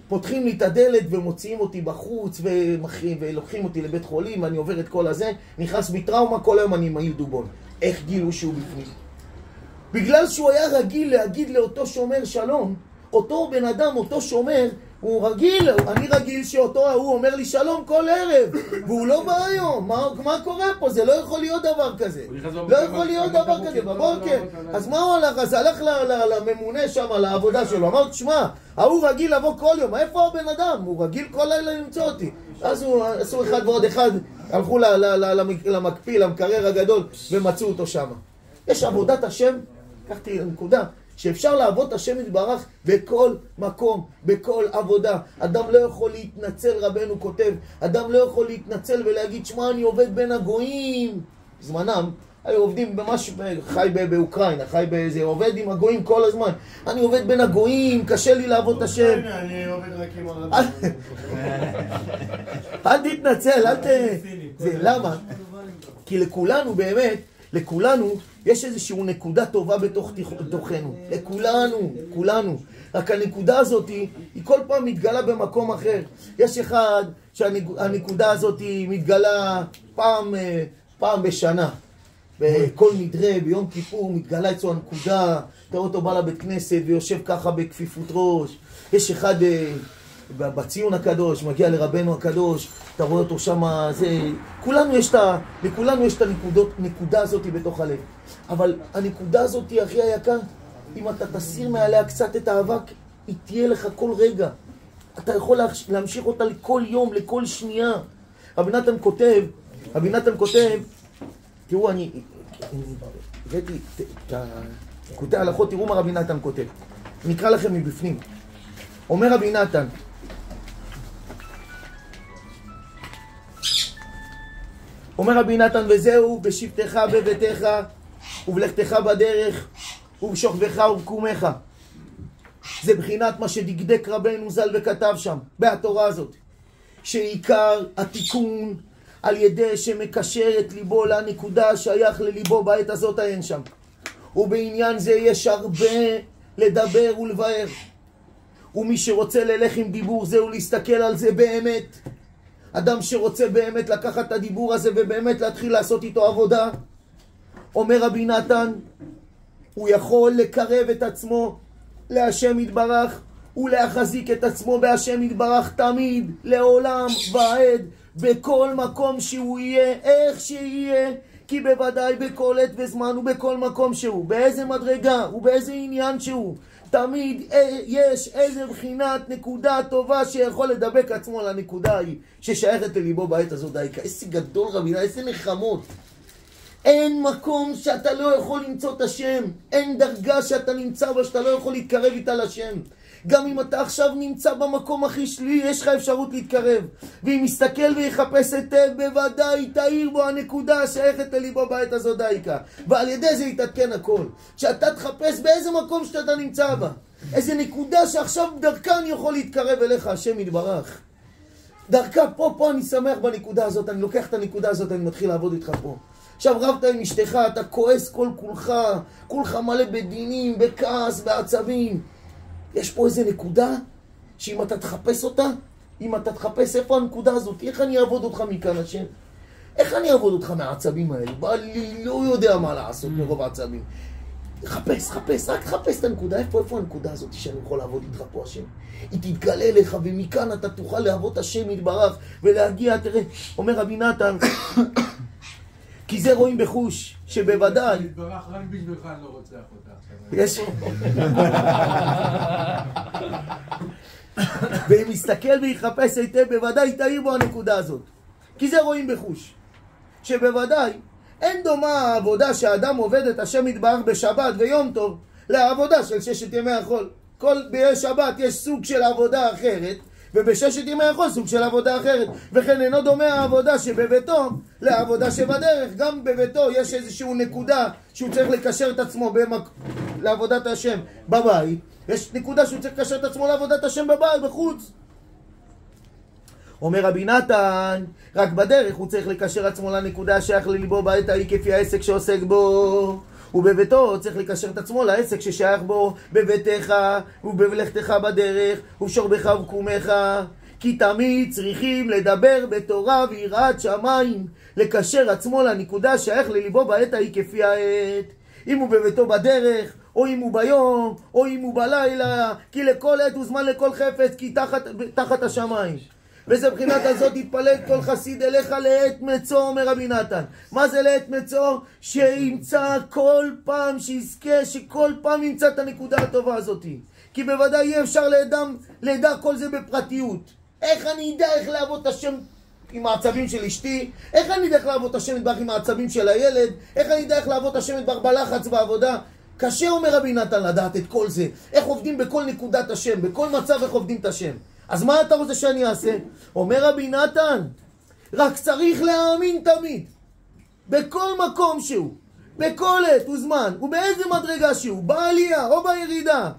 פותחים לי את הדלת ומוציאים אותי בחוץ ולוקחים אותי לבית חולים, אני עובר את כל הזה, נכנס בטראומה, כל היום אני מעיל דובון. איך גילו שהוא בפנים? בגלל שהוא היה רגיל להגיד לאותו שומר שלום, אותו בן אדם, אותו שומר, הוא רגיל, אני רגיל שאותו הוא אומר לי שלום כל ערב, והוא לא בא היום. מה קורה פה? זה לא יכול להיות דבר כזה. לא יכול להיות דבר כזה בבוקר. אז מה הוא הלך? אז הלך לממונה שם, לעבודה שלו. אמר, תשמע, הוא רגיל לבוא כל יום. איפה הבן אדם? הוא רגיל כל לילה למצוא אותי. אז עשו אחד ועוד אחד, הלכו למקפיא, למקרר הגדול, ומצאו אותו שם. יש עבודת השם, לקחתי לנקודה, שאפשר לעבוד את השם יתברך בכל מקום, בכל עבודה. אדם לא יכול להתנצל, רבנו כותב, אדם לא יכול להתנצל ולהגיד, שמע, אני עובד בין הגויים. זמנם, היו עובדים במשהו, חי באוקראינה, חי באיזה, עובד עם הגויים כל הזמן. אני עובד בין הגויים, קשה לי לעבוד את השם. אני עובד רק עם ערבים. אל תתנצל, אל ת... למה? כי לכולנו באמת, לכולנו יש איזושהי נקודה טובה בתוכנו. לכולנו, כולנו. רק הנקודה הזאת היא כל פעם מתגלה במקום אחר. יש אחד שהנקודה הזאת מתגלה פעם בשנה. בכל נדרה, ביום כיפור, מתגלה אצלו הנקודה. תראו אותו בא לבית כנסת ויושב ככה בכפיפות ראש. יש אחד בציון הקדוש, מגיע לרבנו הקדוש, אתה רואה אותו שם, זה... לכולנו יש את הנקודה הזאת בתוך הלב. אבל הנקודה הזאת, הכי היקר, אם אתה תסיר מעליה קצת את האבק, היא תהיה לך כל רגע. אתה יכול להמשיך אותה לכל יום, לכל שנייה. רבי נתן כותב, תראו, אני הבאתי את הקוטעי הלכות, תראו מה רבי נתן כותב. נקרא לכם מבפנים. אומר רבי נתן, וזהו בשבתך בביתך ובלכתך בדרך ובשוכבך ובקומך. זה בחינת מה שדקדק רבנו ז"ל וכתב שם בתורה הזאת, שעיקר התיקון על ידי שמקשר את ליבו לנקודה שייך לליבו בעת הזאת אין שם. ובעניין זה יש הרבה לדבר ולבאר, ומי שרוצה ללך עם דיבור זה ולהסתכל על זה באמת, אדם שרוצה באמת לקחת את הדיבור הזה ובאמת להתחיל לעשות איתו עבודה, אומר רבי נתן, הוא יכול לקרב את עצמו להשם יתברך ולהחזיק את עצמו בהשם יתברך תמיד, לעולם ועד, בכל מקום שהוא יהיה, איך שיהיה, כי בוודאי בכל עת וזמן ובכל מקום שהוא, באיזה מדרגה ובאיזה עניין שהוא, תמיד יש איזה בחינת נקודה טובה שיכול לדבק עצמו לנקודה ההיא ששייכת לליבו בעת הזאת דייקה. איזה גדול רבינה, איזה נחמות. אין מקום שאתה לא יכול למצוא את השם, אין דרגה שאתה נמצא בה שאתה לא יכול להתקרב איתה לשם. גם אם אתה עכשיו נמצא במקום הכי שלי, יש לך אפשרות להתקרב. ואם מסתכל ויחפש היטב, בוודאי תאיר בו הנקודה שייכת לליבו בעת הזאת דייקה. ועל ידי זה יתעדכן הכל. שאתה תחפש באיזה מקום שאתה נמצא בה. איזה נקודה שעכשיו דרכה אני יכול להתקרב אליך, השם יתברך. דרכה, פה אני שמח בנקודה הזאת, אני לוקח את הנקודה הזאת, אני מתחיל לעבוד איתך פה. עכשיו רבת עם אשתך, אתה כועס כולך מלא בדינים, בכעס, בעצבים. יש פה איזה נקודה שאם אתה תחפש אותה, אם אתה תחפש איפה הנקודה הזאת, איך אני אעבוד אותך מכאן השם? איך אני אעבוד אותך מהעצבים האלה? אני לא יודע מה לעשות מרוב העצבים. חפש, רק תחפש את הנקודה. איפה הנקודה הזאת שאני יכול לעבוד איתך פה השם? היא תתגלה לך ומכאן אתה תוכל לעבוד השם יתברך ולהגיע, תראה, אומר רבי נתן, כי זה רואים בחוש, שבוודאי... יתברך רק בשבילך אני לא רוצח אותה. יש... ואם יסתכל ויחפש היטב, בוודאי תאיר בו הנקודה הזאת. כי זה רואים בחוש, שבוודאי אין דומה העבודה שהאדם עובד את השם יתברך בשבת ויום טוב לעבודה של 6 ימי החול. בשבת יש סוג של עבודה אחרת, ובששת ימי החול סוג של עבודה אחרת. וכן אינו דומה העבודה שבביתו לעבודה שבדרך. גם בביתו יש איזושהי נקודה שהוא צריך לקשר את עצמו לעבודת השם בבית, יש נקודה שהוא צריך לקשר את עצמו לעבודת השם בבית, בחוץ. אומר רבי נתן, רק בדרך הוא צריך לקשר עצמו לנקודה שייך לליבו בעת ההיא כפי העסק שעוסק בו. ובביתו צריך לקשר את עצמו לעסק ששייך בו, בביתך ובלכתך בדרך ובשורבך ובקומך. כי תמיד צריכים לדבר בתורה ויראת שמיים, לקשר עצמו לנקודה שייך לליבו בעת ההיא כפי העת. אם הוא בביתו בדרך, או אם הוא ביום, או אם הוא בלילה, כי לכל עת הוא זמן לכל חפץ, כי תחת השמיים. וזה בחינת הזאת התפלל כל חסיד אליך לעת מצוא, אומר רבי נתן. מה זה לעת מצוא? שימצא כל פעם, שיזכה, שכל פעם ימצא את הנקודה הטובה הזאת. כי בוודאי יהיה אפשר לידע כל זה בפרטיות. איך אני יודע איך לעבוד את השם עם העצבים של אשתי? איך אני יודע איך לעבוד את השם יתברך עם העצבים של הילד? איך אני יודע איך לעבוד את השם יתברך בלחץ בעבודה? קשה, אומר רבי נתן, לדעת את כל זה. איך עובדים בכל נקודת השם, בכל מצב איך עובדים את השם. אז מה אתה רוצה שאני אעשה? אומר רבי נתן, רק צריך להאמין תמיד. בכל מקום שהוא, בכל עת וזמן, ובאיזה מדרגה שהוא, בעלייה או בירידה.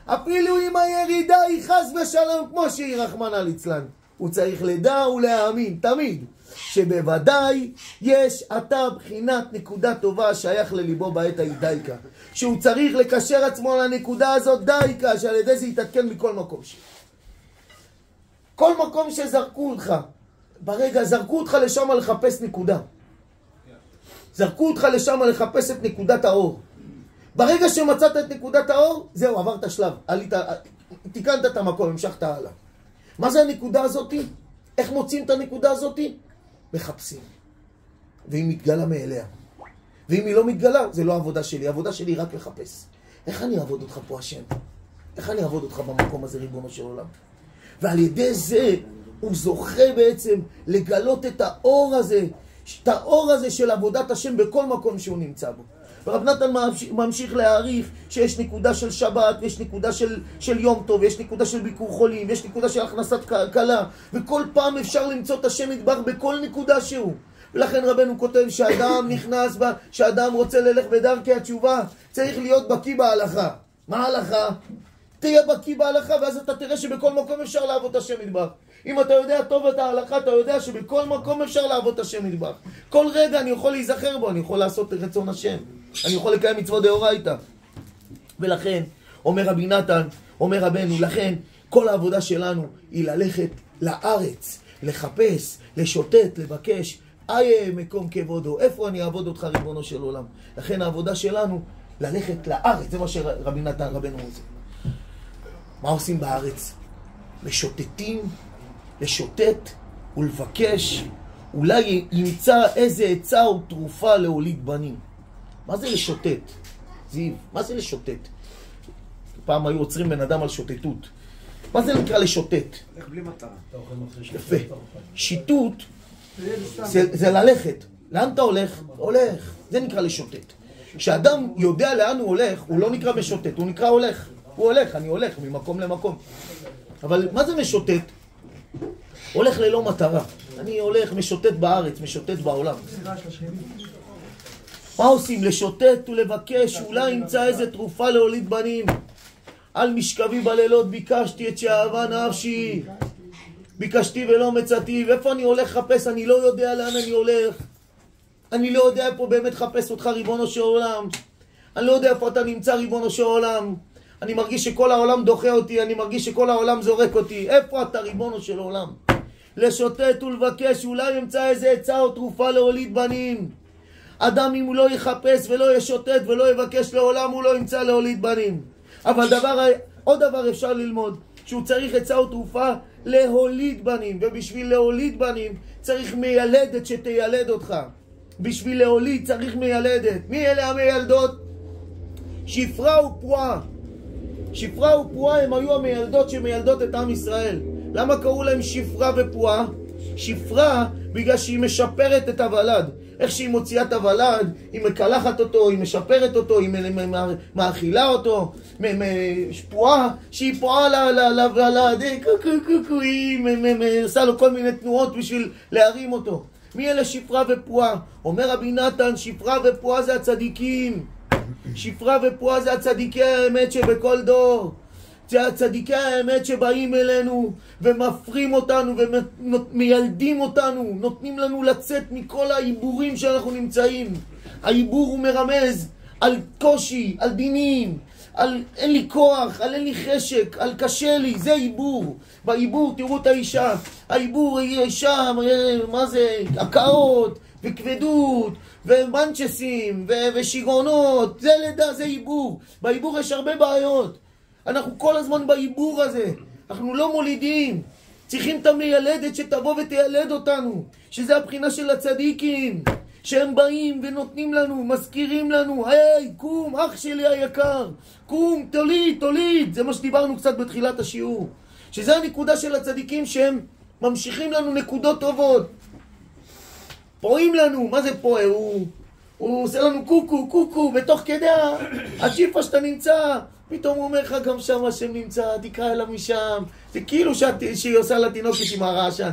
אפילו אם הירידה היא חס ושלום כמו שהיא רחמנא ליצלן. הוא צריך לדע ולהאמין תמיד שבוודאי יש עתה בחינת נקודה טובה שייך לליבו בעת ההיא דייקה. שהוא צריך לקשר עצמו לנקודה הזאת דייקה, שעל ידי זה יתעדכן מכל מקום שלו. כל מקום שזרקו אותך, ברגע זרקו אותך לשם לחפש נקודה. זרקו אותך לשם לחפש את נקודת האור. ברגע שמצאת את נקודת האור, זהו, עברת שלב. תיקנת את המקום, המשכת הלאה. מה זה הנקודה הזאת? איך מוצאים את הנקודה הזאת? מחפשים. והיא מתגלה מאליה. ואם היא לא מתגלה, זה לא העבודה שלי. העבודה שלי היא רק לחפש. איך אני אעבוד אותך פה, השם? איך אני אעבוד אותך במקום הזה, ריבונו של עולם? ועל ידי זה הוא זוכה בעצם לגלות את האור הזה של עבודת השם בכל מקום שהוא נמצא בו. ורב נתן ממשיך להעריך שיש נקודה של שבת, ויש נקודה של יום טוב, ויש נקודה של ביקור חולים, ויש נקודה של הכנסת קלה, וכל פעם אפשר למצוא את השם יתברך בכל נקודה שהוא. ולכן רבנו כותב שאדם נכנס בה, שאדם רוצה ללך בדרכי התשובה, צריך להיות בקיא בהלכה. מה ההלכה? תהיה בקיא בהלכה, ואז אתה תראה שבכל מקום אפשר לעבוד את השם יתברך. אם אתה יודע טוב את ההלכה, אתה יודע שבכל מקום אפשר לעבוד את השם יתברך. כל רגע אני יכול להיזכר בו, אני יכול לעשות רצון השם. אני יכול לקיים מצוות דאורייתא. ולכן, אומר רבי נתן, אומר רבנו, לכן כל העבודה שלנו היא ללכת לארץ, לחפש, לשוטט, לבקש, איה מקום כבודו, איפה אני אעבוד אותך ריבונו של עולם. לכן העבודה שלנו ללכת לארץ, זה מה שרבי נתן רבנו עושה. מה עושים בארץ? לשוטטים, לשוטט ולבקש, אולי ימצא איזה עצה או תרופה להוליד בנים. מה זה לשוטט? זיו, מה זה לשוטט? פעם היו עוצרים בן אדם על שוטטות. מה זה נקרא לשוטט? הולך בלי מטרה. יפה. שיטוט זה ללכת. לאן אתה הולך? הולך. זה נקרא לשוטט. כשאדם יודע לאן הוא הולך, הוא לא נקרא משוטט, הוא נקרא הולך. הוא הולך, אני הולך ממקום למקום. אבל מה זה משוטט? הולך ללא מטרה. אני הולך, משוטט בארץ, משוטט בעולם. מה עושים? לשוטט ולבקש, אולי ימצא איזה תרופה להוליד בנים. על משכבי בלילות ביקשתי את שאהבה נפשי. ביקשתי ולא מצאתי. ואיפה אני הולך לחפש? אני לא יודע לאן אני הולך. אני לא יודע איפה באמת חפש אותך ריבונו של עולם. אני לא יודע איפה אתה נמצא ריבונו של עולם. אני מרגיש שכל העולם דוחה אותי, אני מרגיש שכל העולם זורק אותי. איפה אתה ריבונו של עולם? לשוטט ולבקש, אולי ימצא איזה עצה או תרופה להוליד בנים. אדם אם הוא לא יחפש ולא ישוטט ולא יבקש לעולם, הוא לא ימצא להוליד בנים. אבל עוד דבר אפשר ללמוד, שהוא צריך עצה או תרופה להוליד בנים. ובשביל להוליד בנים צריך מיילדת שתיילד אותך. בשביל להוליד צריך מיילדת. מי אלה המיילדות? שפרה ופרועה. שפרה ופרועה הם היו המיילדות שמיילדות את עם ישראל. למה קראו להם שפרה ופרועה? שפרה בגלל שהיא משפרת את הוולד. איך שהיא מוציאה את הוולד, היא מקלחת אותו, היא משפרת אותו, היא מאכילה אותו. פרועה שהיא פרועה לוולד, היא עושה לו כל מיני תנועות בשביל להרים אותו. מי אלה שפרה ופרועה? אומר רבי נתן, שפרה ופרועה זה הצדיקים. שפרה ופרועה זה הצדיקי האמת שבכל דור. זה הצדיקי האמת שבאים אלינו ומפרים אותנו ומיילדים אותנו, נותנים לנו לצאת מכל העיבורים שאנחנו נמצאים. העיבור הוא מרמז על קושי, על דינים, על אין לי כוח, על אין לי חשק, על קשה לי, זה עיבור. בעיבור תראו את האישה, העיבור היא אישה, מה זה? הקאות וכבדות ומנצ'סים ושיגעונות, זה לידה, זה עיבור. בעיבור יש הרבה בעיות. אנחנו כל הזמן בעיבור הזה, אנחנו לא מולידים. צריכים את המיילדת שתבוא ותיילד אותנו, שזה הבחינה של הצדיקים, שהם באים ונותנים לנו, מזכירים לנו, היי, קום, אח שלי היקר, קום, תוליד. זה מה שדיברנו קצת בתחילת השיעור. שזה הנקודה של הצדיקים שהם ממשיכים לנו נקודות טובות. פועים לנו, מה זה פועה? הוא עושה לנו קוקו, בתוך כדי הצ'יפה שאתה נמצא, פתאום הוא אומר לך גם שם השם נמצא, תקרא אליו משם. זה כאילו שהיא עושה לתינוקת עם הרעשן.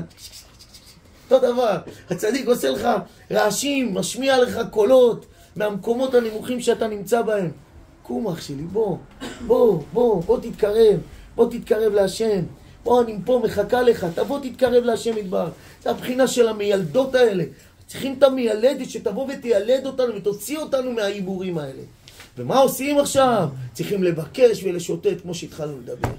אותו דבר, הצדיק עושה לך רעשים, משמיע לך קולות מהמקומות הנמוכים שאתה נמצא בהם. קום אח שלי, בוא תתקרב להשם. בוא, אני פה מחכה לך, תבוא תתקרב להשם מדבר. זה הבחינה של המיילדות האלה. צריכים את המיילדת שתבוא ותיילד אותנו ותוציא אותנו מהעיבורים האלה. ומה עושים עכשיו? צריכים לבקש ולשוטט כמו שהתחלנו לדבר.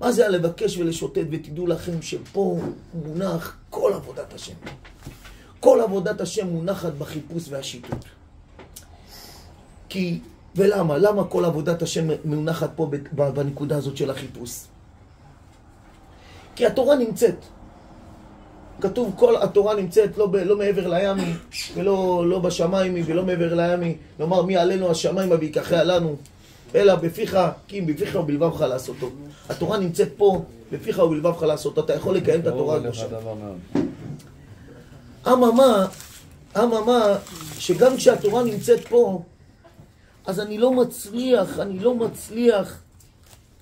מה זה הלבקש ולשוטט? ותדעו לכם שפה מונח כל עבודת השם. כל עבודת השם מונחת בחיפוש והשיטוט. ולמה? למה כל עבודת השם מונחת פה בנקודה הזאת של החיפוש? כי התורה נמצאת. כתוב כל התורה נמצאת לא מעבר לימי ולא בשמיים ולא מעבר לימי. נאמר מי עלינו השמיים ויקחה לנו, אלא בפיך, כי אם בפיך ובלבבך לעשותו. התורה נמצאת פה, בפיך ובלבבך לעשותו. אתה יכול לקיים את התורה הקדושה. אממה, שגם כשהתורה נמצאת פה, אז אני לא מצליח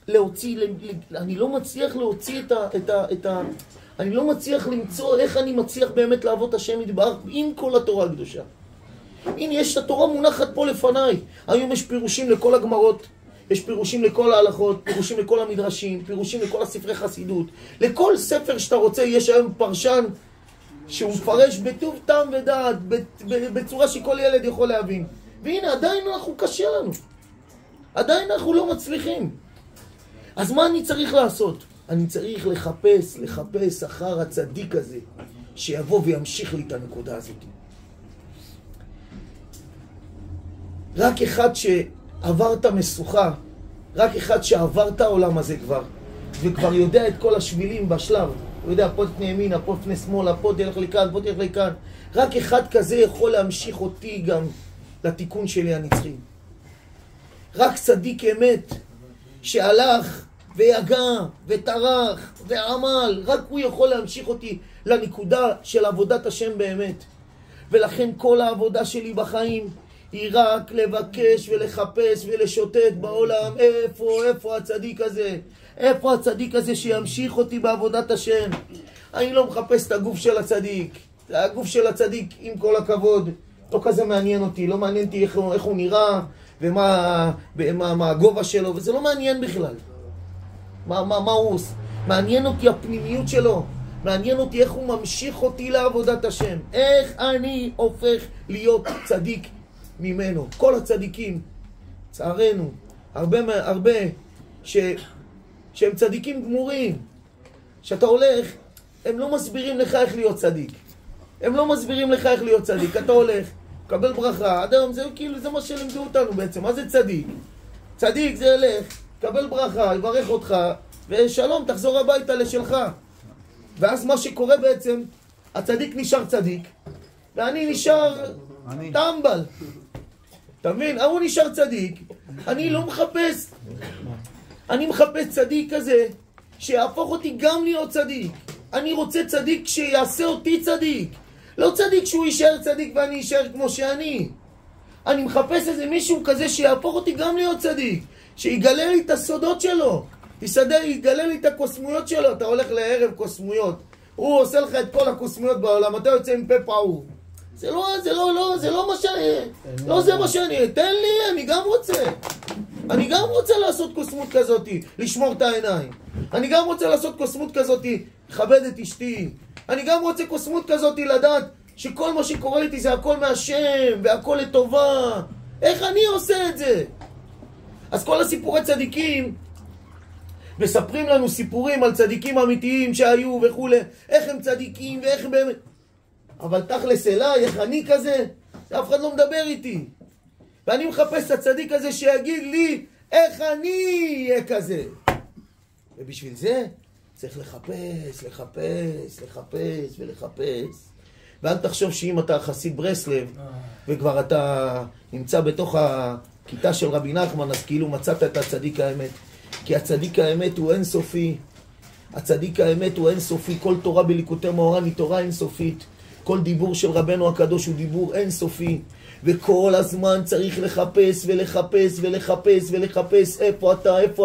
להוציא אני לא מצליח למצוא איך אני מצליח באמת לעבוד השם יתברך עם כל התורה הקדושה. הנה, יש התורה מונחת פה לפניי. היום יש פירושים לכל הגמרות, יש פירושים לכל ההלכות, פירושים לכל המדרשים, פירושים לכל הספרי חסידות. לכל ספר שאתה רוצה יש היום פרשן שהוא מפרש בטוב טעם ודעת, בצורה שכל ילד יכול להבין. והנה, עדיין קשה לנו. עדיין אנחנו לא מצליחים. אז מה אני צריך לעשות? אני צריך לחפש אחר הצדיק הזה, שיבוא וימשיך לי את הנקודה הזאת. רק אחד שעברת משוכה, רק אחד שעברת העולם הזה וכבר יודע את כל השבילים בשלב, הוא יודע, פה תפני ימינה, פה תפני שמאלה, פה תלך לכאן, פה תלך לכאן. רק אחד כזה יכול להמשיך אותי גם לתיקון שלי הנצחי. רק צדיק אמת שהלך ויגע וטרח ועמל, רק הוא יכול להמשיך אותי לנקודה של עבודת השם באמת. ולכן כל העבודה שלי בחיים היא רק לבקש ולחפש ולשוטט בעולם. איפה הצדיק הזה? איפה הצדיק הזה שימשיך אותי בעבודת השם? אני לא מחפש את הגוף של הצדיק. הגוף של הצדיק, עם כל הכבוד, לא כזה מעניין אותי. לא מעניין אותי איך הוא נראה ומה הגובה שלו, וזה לא מעניין בכלל. מה הוא עושה? מעניין אותי הפנימיות שלו. מעניין אותי איך הוא ממשיך אותי לעבודת השם. איך אני הופך להיות צדיק ממנו. כל הצדיקים, צערנו, הרבה שהם צדיקים גמורים, שאתה הולך, הם לא מסבירים לך איך להיות צדיק. הם לא מסבירים לך איך להיות צדיק. אתה הולך, קבל ברכה, אדם, זה כאילו, זה מה שלמדו אותנו בעצם. מה זה צדיק? צדיק זה הלך, קבל ברכה, יברך אותך, ושלום, תחזור הביתה לשלך. ואז מה שקורה בעצם, הצדיק נשאר צדיק, ואני נשאר טמבל. אתה מבין? הוא נשאר צדיק, אני לא מחפש. אני מחפש צדיק כזה, שיהפוך אותי גם להיות צדיק. אני רוצה צדיק שיעשה אותי צדיק. לא צדיק שהוא יישאר צדיק ואני יישאר כמו שאני. אני מחפש איזה מישהו כזה שיהפוך אותי גם להיות צדיק. שיגלה לי את הסודות שלו. יגלה לי את הקוסמויות שלו. אתה הולך לערב קוסמויות. הוא עושה לך את כל הקוסמויות בעולם. אתה יוצא עם פה פעור. זה לא מה שאני... לא זה מה שאני... תן לי, אני גם רוצה. אני גם רוצה לעשות קוסמות כזאת, לשמור את העיניים. אני גם רוצה לעשות קוסמות כזאת, לכבד את אשתי. אני גם רוצה קוסמות כזאת, לדעת שכל מה שקורה איתי זה הכל מהשם, והכל לטובה. איך אני עושה את זה? אז כל הסיפורי צדיקים מספרים לנו סיפורים על צדיקים אמיתיים שהיו וכו', איך הם צדיקים ואיך הם באמת, אבל תכלס אליי, איך אני כזה? אף אחד לא מדבר איתי, ואני מחפש את הצדיק הזה שיגיד לי איך אני אהיה כזה. ובשביל זה צריך לחפש ולחפש. ואל תחשוב שאם אתה חסיד ברסלב וכבר אתה נמצא בתוך הכיתה של רבי נחמן, אז כאילו מצאת את הצדיק האמת. כי הצדיק האמת הוא אינסופי. הצדיק האמת הוא אינסופי. כל תורה בליקוטי מאורן היא תורה אינסופית. כל דיבור של רבנו הקדוש הוא דיבור אינסופי. וכל הזמן צריך לחפש איפה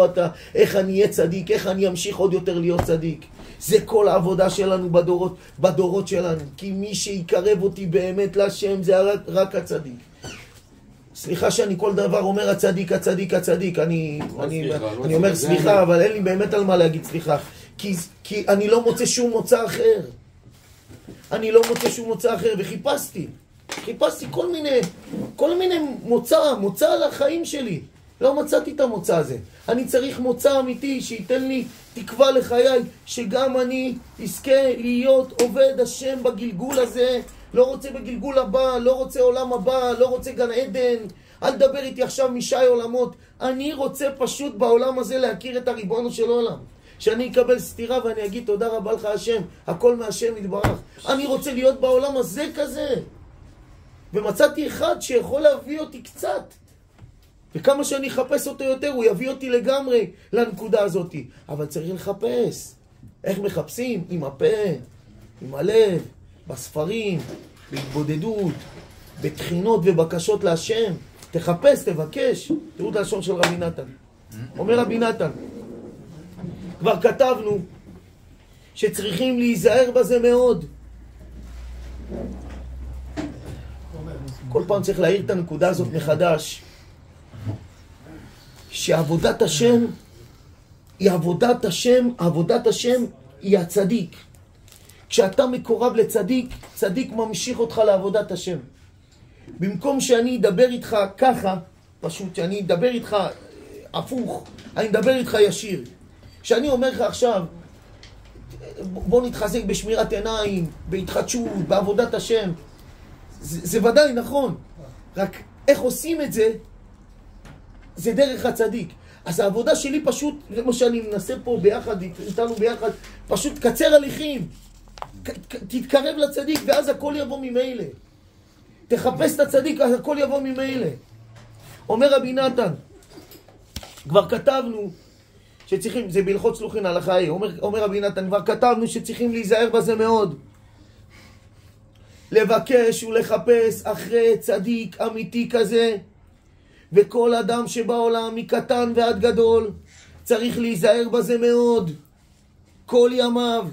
אתה, איך אני אהיה צדיק, איך אני אמשיך עוד יותר להיות צדיק. זה כל העבודה שלנו בדורות שלנו. כי מי שיקרב אותי באמת להשם זה רק הצדיק. סליחה שאני כל דבר אומר הצדיק. אני אומר סליחה, אבל אין לי באמת על מה להגיד סליחה. כי אני לא מוצא שום מוצא אחר. וחיפשתי כל מיני מוצא על החיים שלי. לא מצאתי את המוצא הזה. אני צריך מוצא אמיתי שייתן לי תקווה לחיי, שגם אני אזכה להיות עובד השם בגלגול הזה. לא רוצה בגלגול הבא, לא רוצה עולם הבא, לא רוצה גן עדן. אל דבר איתי עכשיו משי עולמות. אני רוצה פשוט בעולם הזה להכיר את הריבונו של עולם. שאני אקבל סתירה ואני אגיד תודה רבה לך השם, הכל מהשם יתברך. אני רוצה להיות בעולם הזה כזה. ומצאתי אחד שיכול להביא אותי קצת. וכמה שאני אחפש אותו יותר, הוא יביא אותי לגמרי לנקודה הזאת. אבל צריך לחפש. איך מחפשים? עם הפה, עם הלב, בספרים, בהתבודדות, בתחינות ובקשות להשם. תחפש, תבקש. תראו את הלשון של רבי נתן. אומר רבי נתן, כבר כתבנו שצריכים להיזהר בזה מאוד. כל פעם צריך להעיר את הנקודה הזאת מחדש. שעבודת השם היא עבודת השם היא הצדיק. כשאתה מקורב לצדיק, צדיק ממשיך אותך לעבודת השם. במקום שאני אדבר איתך ככה, פשוט שאני אדבר איתך הפוך, אני אדבר איתך ישיר. כשאני אומר לך עכשיו, בוא נתחזק בשמירת עיניים, בהתחדשות, בעבודת השם, זה ודאי נכון. רק איך עושים את זה, זה דרך הצדיק. אז העבודה שלי פשוט, זה מה שאני מנסה פה ביחד, איתנו ביחד, פשוט קצר הליכים. תתקרב לצדיק ואז הכל יבוא ממילא. תחפש את הצדיק, אז הכל יבוא ממילא. אומר רבי נתן, כבר כתבנו שצריכים, זה בהלכות שלוחין הלכה היא, אומר רבי נתן, כבר כתבנו שצריכים להיזהר בזה מאוד. לבקש ולחפש אחרי צדיק אמיתי כזה, וכל אדם שבעולם מקטן ועד גדול צריך להיזהר בזה מאוד. כל ימיו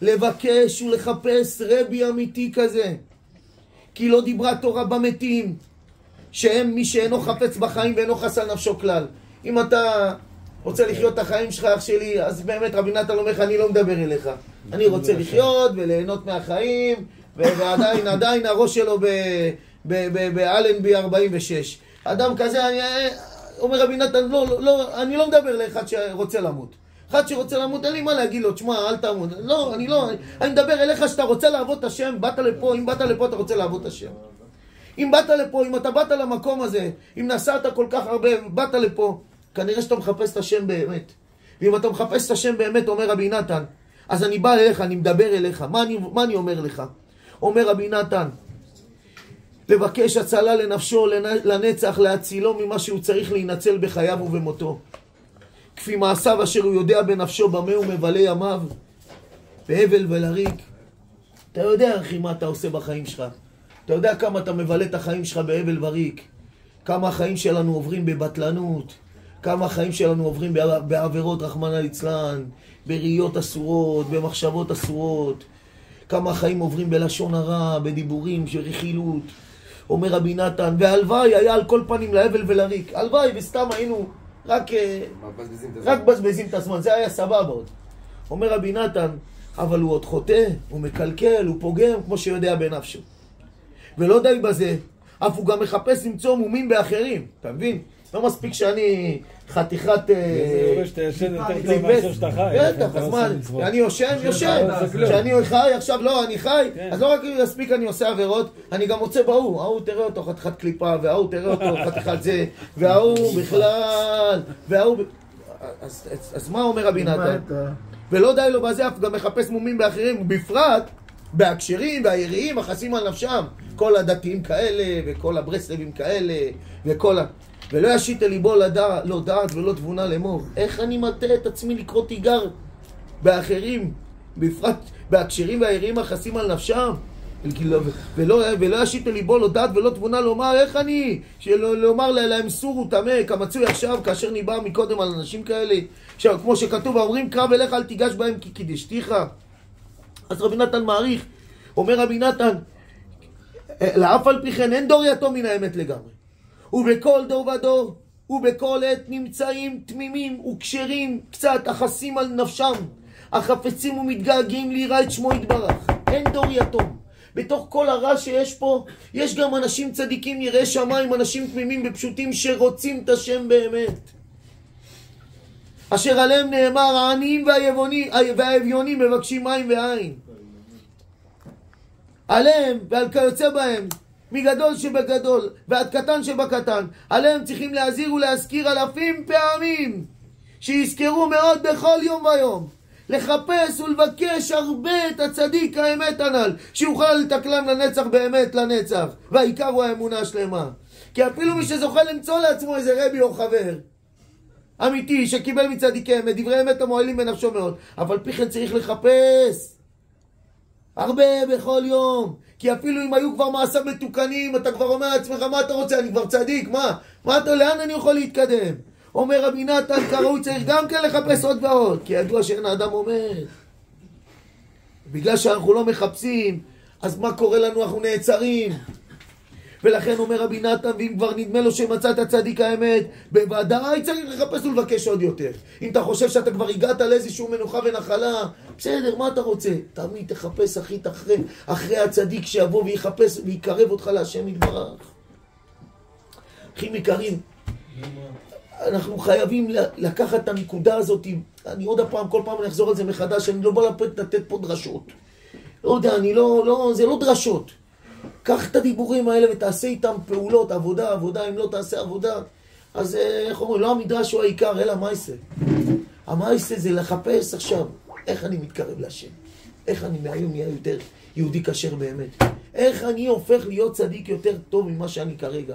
לבקש ולחפש רבי אמיתי כזה, כי לא דיברה תורה במתים שהם מי שאינו חפץ בחיים ואינו חס על נפשו כלל. אם אתה רוצה לחיות את החיים שלך אח שלי, אז באמת רבי נתן אומר לך, אני לא מדבר אליך, אני רוצה לחיות וליהנות מהחיים, ועדיין הראש שלו באלנבי 46. אדם כזה, אומר רבי נתן, לא, אני לא מדבר לאחד שרוצה למות. אחד שרוצה למות, אין לי מה להגיד לו, תשמע, אל תמות. לא, אני מדבר אליך שאתה רוצה לעבוד את השם, באת לפה, אם באת לפה אתה רוצה לעבוד את השם. אם באת לפה, אם אתה באת למקום הזה, אם נסעת כל כך הרבה, באת לפה, כנראה שאתה מחפש את השם באמת. ואם אתה מחפש את השם באמת, אומר רבי נתן, אז אני בא אליך, אני מדבר אליך. מה אני אומר לך? אומר רבי נתן, לבקש הצלה לנפשו, לנצח, להצילו ממה שהוא צריך להינצל בחייו ובמותו. כפי מעשיו אשר הוא יודע בנפשו במה הוא מבלה ימיו, בהבל ולריק. אתה יודע אחי מה אתה עושה בחיים שלך. אתה יודע כמה אתה מבלה את החיים שלך בהבל וריק. כמה החיים שלנו עוברים בבטלנות. כמה החיים שלנו עוברים בעבירות רחמנא ליצלן, בראיות אסורות, במחשבות אסורות. כמה החיים עוברים בלשון הרע, בדיבורים של רכילות. אומר רבי נתן, והלוואי היה על כל פנים להבל ולריק. הלוואי וסתם היינו רק בזבזים את הזמן, זה היה סבבה עוד. אומר רבי נתן, אבל הוא עוד חוטא, הוא מקלקל, הוא פוגם, כמו שיודע בנפשו. ולא די בזה, אף הוא גם מחפש למצוא מומים באחרים, אתה מבין? לא מספיק שאני חתיכת... זה יורש שאתה ישן יותר טוב מאשר שאתה חי. בטח, אז מה, אני יושן. כשאני חי, עכשיו לא, אני חי, אז לא רק מספיק אני עושה עבירות, אני גם מוצא בהוא, ההוא תראה אותו חתיכת קליפה, וההוא תראה אותו חתיכת זה, וההוא בכלל, וההוא... אז מה אומר רבי נתן? ולא די לו בזה, אף גם מחפש מומים באחרים, ובפרט בהקשרים והיריים החסים על נפשם. כל הדתיים כאלה, וכל הברסלבים כאלה, ולא ישית ליבו לא דעת ולא תבונה לאמור. איך אני מטה את עצמי לקרוא תיגר באחרים, בפרט בהקשרים והיראים החסים על נפשם? ולא ישית ליבו לא דעת ולא תבונה לומר, איך אני? לומר להם סורו תמה, כמצוי עכשיו, כאשר ניבא מקודם על אנשים כאלה. עכשיו, כמו שכתוב, אומרים קרב אליך אל תיגש בהם כי קידשתיך. אז רבי נתן מעריך, אומר רבי נתן, לאף על פי כן אין דור יתום מן האמת לגמרי. ובכל דור ודור, ובכל עת נמצאים תמימים וכשרים קצת החסים על נפשם, החפצים ומתגעגעים ליראה את שמו יתברך. אין דור יתום. בתוך כל הרע שיש פה, יש גם אנשים צדיקים יראי שמיים, אנשים תמימים ופשוטים שרוצים את השם באמת. אשר עליהם נאמר, העניים והאביונים מבקשים מים ועין. עליהם ועל כיוצא בהם, מגדול שבגדול ועד קטן שבקטן, עליהם צריכים להזהיר ולהזכיר אלפים פעמים, שיזכרו מאוד בכל יום ויום, לחפש ולבקש הרבה את הצדיק האמת הנ"ל, שיוכל לתקלם לנצח באמת לנצח, והעיקר הוא האמונה השלמה. כי אפילו מי שזוכה למצוא לעצמו איזה רבי או חבר אמיתי שקיבל מצדיקי אמת, דברי אמת המועילים בנפשו מאוד, אבל פי כן צריך לחפש הרבה בכל יום. כי אפילו אם היו כבר מעשיו מתוקנים, אתה כבר אומר לעצמך, מה אתה רוצה? אני כבר צדיק, מה אתה, לאן אני יכול להתקדם? אומר רבי נתן, כראוי צריך גם כן לחפש עוד ועוד, כי ידוע שאין האדם עומד. בגלל שאנחנו לא מחפשים, אז מה קורה לנו? אנחנו נעצרים. ולכן אומר רבי נתן, ואם כבר נדמה לו שמצאת הצדיק האמת, בוודאי צריך לחפש ולבקש עוד יותר. אם אתה חושב שאתה כבר הגעת לאיזשהו מנוחה ונחלה, בסדר, מה אתה רוצה? תמיד תחפש אחרי הצדיק שיבוא ויחפש ויקרב אותך להשם יתברך. אחים יקרים, אנחנו חייבים לקחת את הנקודה הזאת. אני עוד הפעם, כל פעם אני אחזור על זה מחדש, אני לא בא לתת פה דרשות. לא יודע, זה לא דרשות. קח את הדיבורים האלה ותעשה איתם פעולות, עבודה, אם לא תעשה עבודה, אז איך אומרים, לא המדרש הוא העיקר, אלא המעשה. המעשה זה לחפש עכשיו, איך אני מתקרב להשם, איך אני מהיום נהיה יותר יהודי כשר באמת, איך אני הופך להיות צדיק יותר טוב ממה שאני כרגע.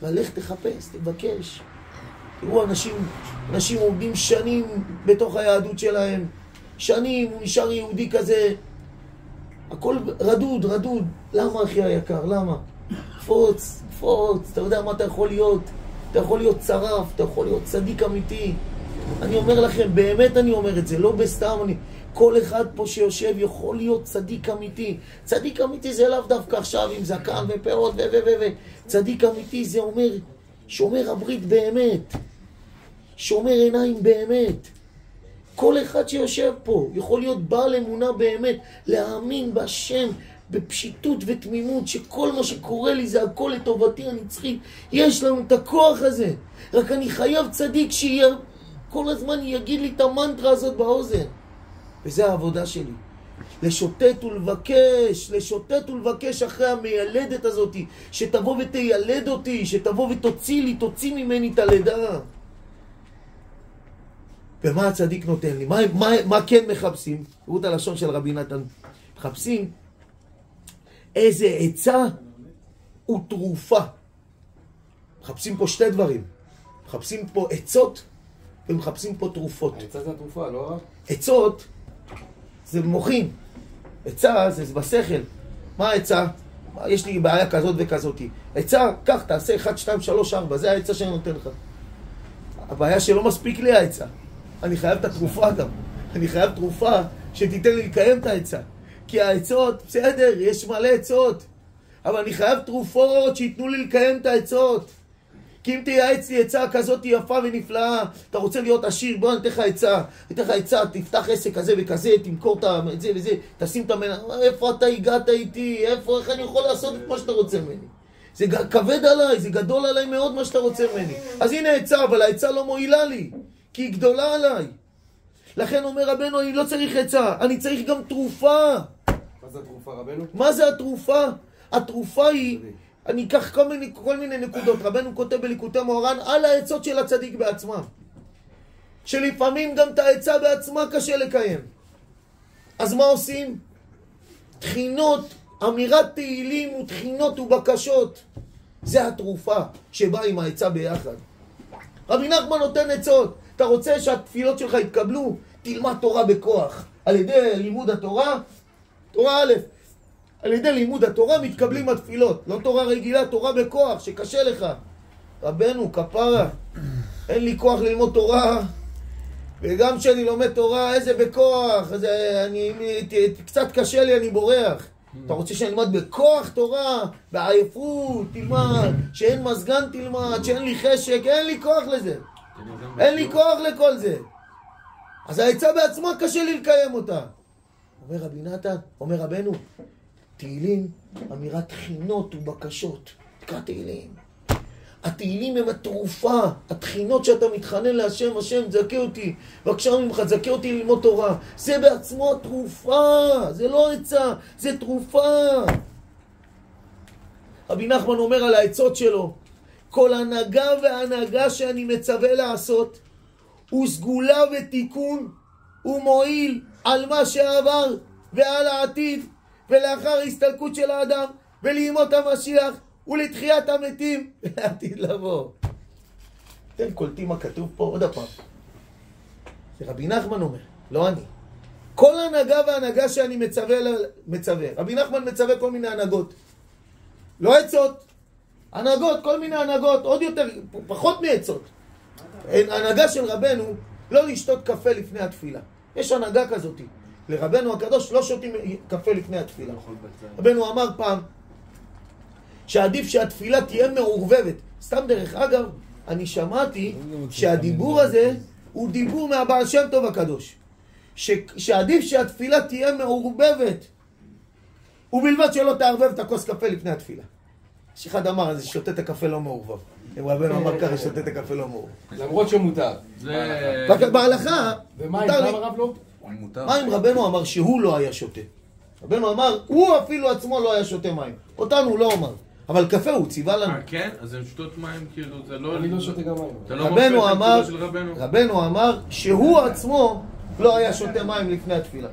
ולך תחפש, תבקש. תראו, אנשים עומדים שנים בתוך היהדות שלהם, שנים, הוא נשאר יהודי כזה, הכל רדוד. למה אחי היקר? למה? פוץ, אתה יודע מה אתה יכול להיות? אתה יכול להיות צרף, אתה יכול להיות צדיק אמיתי. אני אומר לכם, באמת אני אומר את זה, לא בסתם. כל אחד פה שיושב יכול להיות צדיק אמיתי. צדיק אמיתי זה לאו דווקא עכשיו עם זקן ופירות צדיק אמיתי זה אומר, שומר הברית באמת, שומר עיניים באמת. כל אחד שיושב פה יכול להיות בעל אמונה באמת, להאמין בהשם בפשיטות ותמימות, שכל מה שקורה לי זה הכל לטובתי הנצחית. יש לנו את הכוח הזה, רק אני חייב צדיק כל הזמן יגיד לי את המנטרה הזאת באוזן. וזה העבודה שלי, לשוטט ולבקש אחרי המיילדת הזאת, שתבוא ותיילד אותי, שתבוא תוציא ממני את הלידה. ומה הצדיק נותן לי? מה כן מחפשים? תראו את הלשון של רבי נתן. מחפשים איזה עצה ותרופה. מחפשים פה שתי דברים. מחפשים פה עצות ומחפשים פה תרופות. העצה זה התרופה, לא הרב? עצות זה במוחים. עצה זה בשכל. מה העצה? יש לי בעיה כזאת וכזאת. עצה, כך תעשה 1, 2, 3, 4. זה העצה שאני נותן לך. הבעיה שלא מספיק לי העצה. אני חייב את התרופה גם. אני חייב תרופה שתיתן לי לקיים את העצה. כי העצות, בסדר, יש מלא עצות. אבל אני חייב תרופות שיתנו לי לקיים את העצות. כי אם תייעץ לי עצה כזאת יפה ונפלאה, אתה רוצה להיות עשיר, בוא נתן לך עצה, תפתח עסק כזה וכזה, תמכור את זה וזה, תשים את המנה, איפה אתה הגעת איתי, איך אני יכול לעשות את מה שאתה רוצה ממני? זה כבד עליי, זה גדול עליי מאוד מה שאתה רוצה ממני. אז הנה עצה, אבל העצה לא מועילה לי, כי היא גדולה עליי. לכן אומר רבנו, אני לא צריך עצה, אני צריך גם תרופה. מה זה התרופה, רבנו? מה זה התרופה? התרופה היא, אני אקח כל מיני נקודות. רבנו כותב בליקוטי מוהר"ן על העצות של הצדיק בעצמם. שלפעמים גם את העצה בעצמה קשה לקיים. אז מה עושים? תחינות, אמירת תהילים ותחינות ובקשות. זה התרופה שבאה עם העצה ביחד. רבי נחמן נותן עצות. אתה רוצה שהתפילות שלך יתקבלו? תלמד תורה בכוח. על ידי לימוד התורה, תורה א', על ידי לימוד התורה מתקבלים התפילות. לא תורה רגילה, תורה בכוח, שקשה לך. רבנו, כפרה, אין לי כוח ללמוד תורה, וגם כשאני לומד תורה, איזה בכוח, קצת קשה לי, אני בורח. אתה רוצה שאני אלמד בכוח תורה, בעייפות, תלמד, שאין מזגן תלמד, שאין לי חשק, אין לי כוח לזה. אין לי כוח לכל זה. אז העצה בעצמה קשה לי לקיים אותה. אומר רבי נתן, אומר רבנו, תהילים, אמירת תחינות ובקשות. תקרא תהילים. התהילים הם התרופה, התחינות שאתה מתחנן להשם, השם, תזכה אותי, בבקשה ממך, תזכה אותי ללמוד תורה. זה בעצמו תרופה, זה לא עצה, זה תרופה. רבי נחמן אומר על העצות שלו, כל הנהגה והנהגה שאני מצווה לעשות, הוא סגולה ותיקון, הוא מועיל על מה שעבר ועל העתיד, ולאחר הסתלקות של האדם, ולימות המשיח, ולתחיית המתים, ולעתיד לבוא. אתם קולטים מה כתוב פה עוד הפעם. זה רבי נחמן אומר, לא אני. כל הנהגה והנהגה שאני מצווה. רבי נחמן מצווה כל מיני הנהגות. לא עצות. הנהגות, כל מיני הנהגות, עוד יותר, פחות מעצות. הנהגה של רבנו, לא לשתות קפה לפני התפילה. יש הנהגה כזאת. לרבנו הקדוש לא שותים קפה לפני התפילה. רבנו אמר פעם, שעדיף שהתפילה תהיה מעורבבת. סתם דרך אגב, אני שמעתי שהדיבור הזה הוא דיבור מהבעל שם טוב הקדוש. שעדיף שהתפילה תהיה מעורבבת. ובלבד שלא תערבב את הכוס קפה לפני התפילה. שאחד אמר, אז שותה את הקפה לא מעורבב. רבנו אמר ככה, שותה את הקפה לא מעורבב. למרות שמותר. בהלכה, ומה אם הרב לא? מה אם רבנו אמר שהוא לא היה שותה? רבנו אמר, הוא אפילו עצמו לא היה שותה מים. אותנו הוא לא אמר. אבל קפה הוא ציווה לנו. כן? אז הם שותות מים, כאילו, זה לא... אני לא שותה גם מים. אתה לא מופך את התפילה של רבנו? רבנו אמר שהוא עצמו לא היה שותה מים לפני התפילה.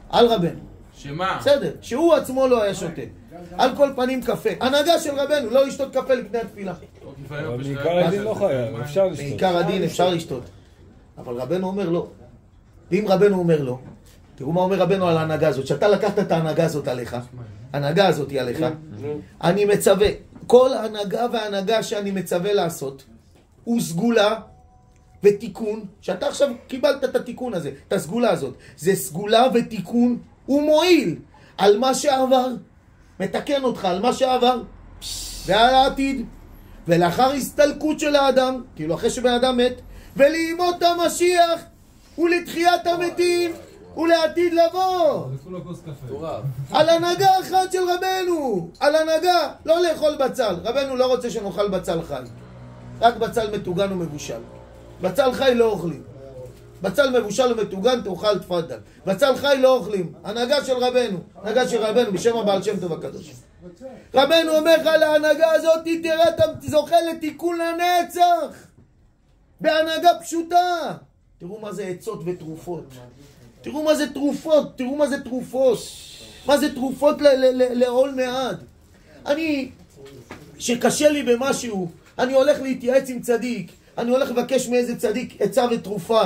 על רבנו. שמה? בסדר, שהוא עצמו לא היה שותה. על כל פנים קפה. הנהגה של רבנו, לא לשתות קפה לפני התפילה. אבל בעיקר הדין לא חייב, אפשר לשתות. בעיקר הדין אפשר לשתות. אבל רבנו אומר לא. ואם רבנו אומר לא, תראו מה אומר רבנו על ההנהגה הזאת. שאתה לקחת את ההנהגה הזאת עליך, ההנהגה הזאת היא עליך, אני מצווה, כל ההנהגה וההנהגה שאני מצווה לעשות, הוא סגולה ותיקון, שאתה עכשיו קיבלת את התיקון הזה, את הסגולה הזאת. זה סגולה ותיקון, הוא מועיל על מה שעבר, מתקן אותך על מה שעבר, ועל העתיד, ולאחר הסתלקות של האדם, כאילו אחרי שבן אדם מת, ולימות המשיח, ולתחיית המתים, ולעתיד לבוא. על הנהגה אחת של רבנו, על הנהגה, לא לאכול בצל. רבנו לא רוצה שנאכל בצל חי, רק בצל מטוגן ומבושל. בצל חי לא אוכלים. בצל מבושל ומטוגן תאכל תפדל. בצל חי לא אוכלים. הנהגה של רבנו, הנהגה של רבנו בשם הבעל שם טוב הקדוש. רבנו אומר לך, להנהגה הזאת תראה, אתה זוכה לתיקון לנצח בהנהגה פשוטה. תראו מה זה עצות ותרופות. תראו מה זה תרופות, תראו מה זה תרופות. מה זה תרופות לעול מעד. אני, שקשה לי במשהו, אני הולך להתייעץ עם צדיק, אני הולך לבקש מאיזה צדיק עצה ותרופה.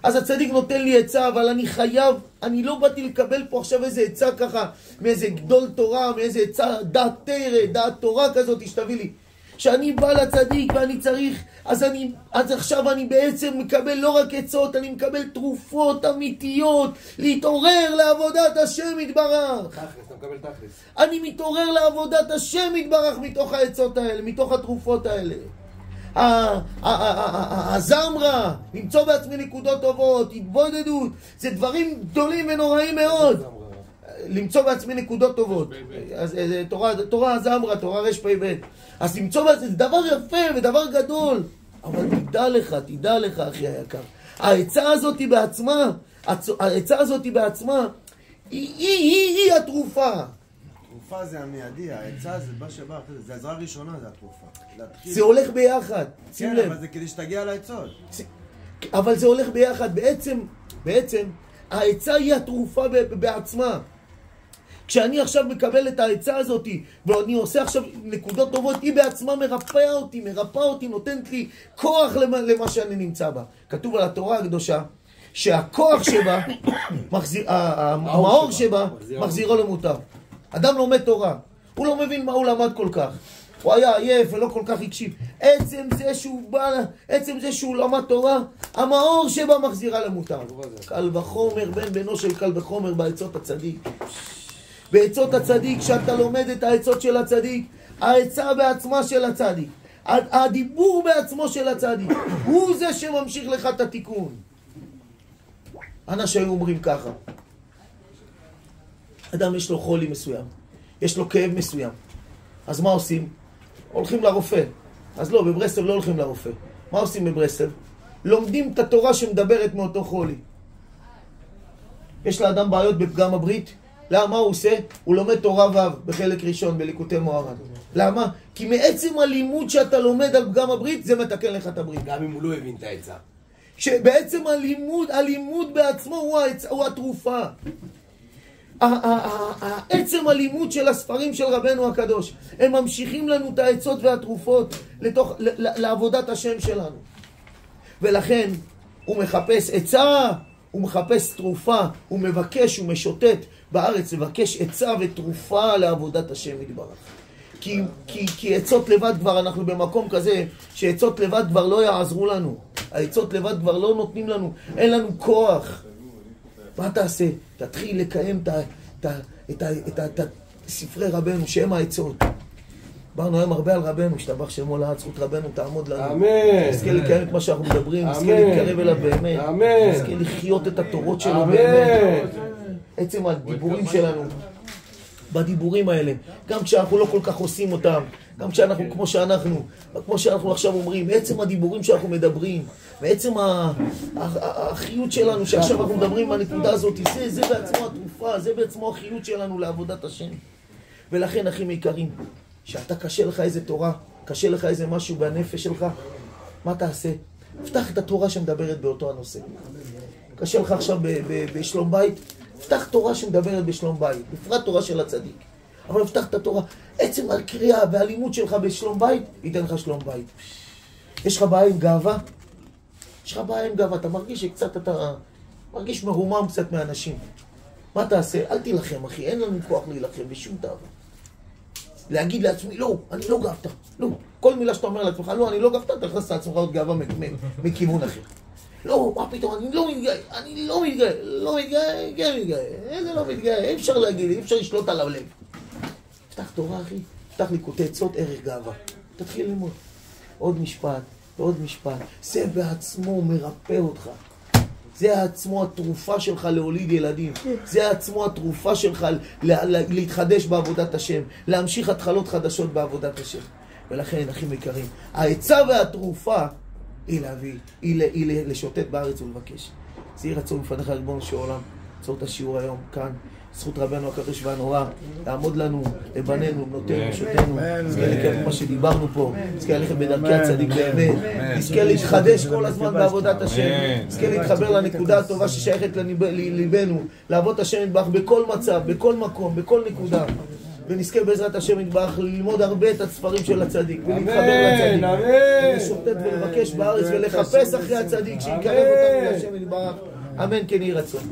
אז הצדיק נותן לי עצה, אבל אני חייב, אני לא באתי לקבל פה עכשיו איזה עצה ככה, מאיזה גדול תורה, מאיזה עצה דעת תורה, דעת תורה כזאת, תשתביא לי. שאני בא לצדיק ואני צריך, אז עכשיו אני בעצם מקבל לא רק עצות, אני מקבל תרופות אמיתיות, להתעורר לעבודת השם יתברך. תכלס, אתה מקבל תכלס. אני מתעורר לעבודת השם יתברך מתוך העצות האלה, מתוך התרופות האלה. הזמרה, למצוא בעצמי נקודות טובות, התבודדות, זה דברים גדולים ונוראים מאוד. למצוא בעצמי נקודות טובות. אז תורה זמרה, תורה רש פי בית. אז למצוא בעצמי, זה דבר יפה ודבר גדול. אבל תדע לך, אחי היקר. העצה הזאת בעצמה, היא התרופה. התרופה זה המיידי, העצה זה בא שבא אחרי זה, זה עזרה ראשונה, זה התרופה. זה הולך ביחד, שים לב. אבל זה כדי שתגיע לעצות. אבל זה הולך ביחד, בעצם, העצה היא התרופה בעצמה. כשאני עכשיו מקבל את העצה הזאת, ואני עושה עכשיו נקודות טובות, היא בעצמה מרפאה אותי, נותנת לי כוח למה שאני נמצא בה. כתוב על התורה הקדושה, שהכוח שבה, המאור שבה, מחזירו למוטב. אדם לומד תורה, הוא לא מבין מה הוא למד כל כך. הוא היה עייף ולא כל כך הקשיב. עצם זה שהוא למד תורה, המאור שבה מחזירה למוטב. קל וחומר, בנו של קל וחומר בעצות הצדיק. בעצות הצדיק, כשאתה לומד את העצות של הצדיק, העצה בעצמה של הצדיק, הדיבור בעצמו של הצדיק, הוא זה שממשיך לך את התיקון. אנשים אומרים ככה, אדם יש לו חולי מסוים, יש לו כאב מסוים, אז מה עושים? הולכים לרופא. אז לא, בברסלב לא הולכים לרופא. מה עושים בברסלב? לומדים את התורה שמדברת מאותו חולי. יש לאדם בעיות בפגם הברית. למה הוא עושה? הוא לומד תורה ו' בחלק ראשון בליקוטי מוהר"ן. למה? כי מעצם הלימוד שאתה לומד על פגם הברית, זה מתקן לך את הברית. גם אם הוא לא הבין את העצה. שבעצם הלימוד בעצמו הוא התרופה. העצם הלימוד של הספרים של רבנו הקדוש, הם ממשיכים לנו את העצות והתרופות לעבודת השם שלנו. ולכן הוא מחפש עצה, הוא מחפש תרופה, הוא מבקש, הוא משוטט בארץ, לבקש עצה ותרופה לעבודת השם יתברך. כי עצות לבד כבר, אנחנו במקום כזה שעצות לבד כבר לא יעזרו לנו. העצות לבד כבר לא נותנים לנו, אין לנו כוח. מה תעשה? תתחיל לקיים את ספרי רבנו, שהם העצות. דיברנו היום הרבה על רבנו, השתבח שמו לעד, זכות רבנו תעמוד לנו. אמן. נזכה לקיים את מה שאנחנו מדברים, נזכה להתקרב אליו באמת. אמן. נזכה לחיות את התורות שלו באמת. עצם הדיבורים שלנו, בדיבורים האלה, גם כשאנחנו לא כל כך עושים אותם, גם כשאנחנו כמו שאנחנו עכשיו אומרים, עצם הדיבורים שאנחנו מדברים, בעצם החיות שלנו שעכשיו אנחנו מדברים בנקודה הזאת, זה בעצמו התרופה, זה בעצמו החיות שלנו לעבודת השם. ולכן, אחים יקרים, שאתה קשה לך איזה תורה, קשה לך איזה משהו בנפש שלך, מה תעשה? פתח את התורה שמדברת באותו הנושא. קשה לך עכשיו בשלום בית, פתח תורה שמדברת בשלום בית, בפרט תורה של הצדיק. אבל פתח את התורה, עצם הקריאה והלימוד שלך בשלום בית, ייתן לך שלום בית. יש לך בעיה עם גאווה? יש לך בעיה עם גאווה, אתה מרגיש שקצת, אתה מרגיש מרומם קצת מאנשים. מה תעשה? אל תילחם, אחי, אין לנו כוח להילחם בשום תאווה. להגיד לעצמי, לא, אני לא גאוות, לא. כל מילה שאתה אומר לעצמך, לא, אני לא גאוות, אתה נכנס לעצמך עוד גאווה מכיוון אחר. לא, מה פתאום, אני לא מתגאה, איזה לא מתגאה, אי אפשר להגיד, אי אפשר לשלוט על הלב. פתח תורה, אחי, פתח ליקוטי עצות, ערך גאווה. תתחיל ללמוד. עוד משפט, ועוד משפט. זה בעצמו מרפא אותך. זה עצמו התרופה שלך להוליד ילדים. זה עצמו התרופה שלך להתחדש בעבודת השם. להמשיך התחלות חדשות בעבודת השם. ולכן, אחים יקרים, העצה והתרופה היא להביא, היא לשוטט בארץ ולבקש. זה יהיה רצון לפניך ריבונו של עולם. עצור את השיעור היום כאן. זכות רבנו הקדוש והנורא, לעמוד לנו, לבנינו, בנותינו, נשותינו, נזכה לקיים מה שדיברנו פה, נזכה ללכת בדרכי הצדיק באמת, נזכה להתחדש כל הזמן בעבודת השם, נזכה להתחבר לנקודה הטובה ששייכת לליבנו, לעבוד השם יתברך בכל מצב, בכל מקום, בכל נקודה, ונזכה בעזרת השם יתברך ללמוד הרבה את הספרים של הצדיק, ולהתחבר לצדיק, ולשוטט ולבקש בארץ ולחפש אחרי הצדיק, שיקרב אותנו להשם יתברך, אמן כן יהי רצון.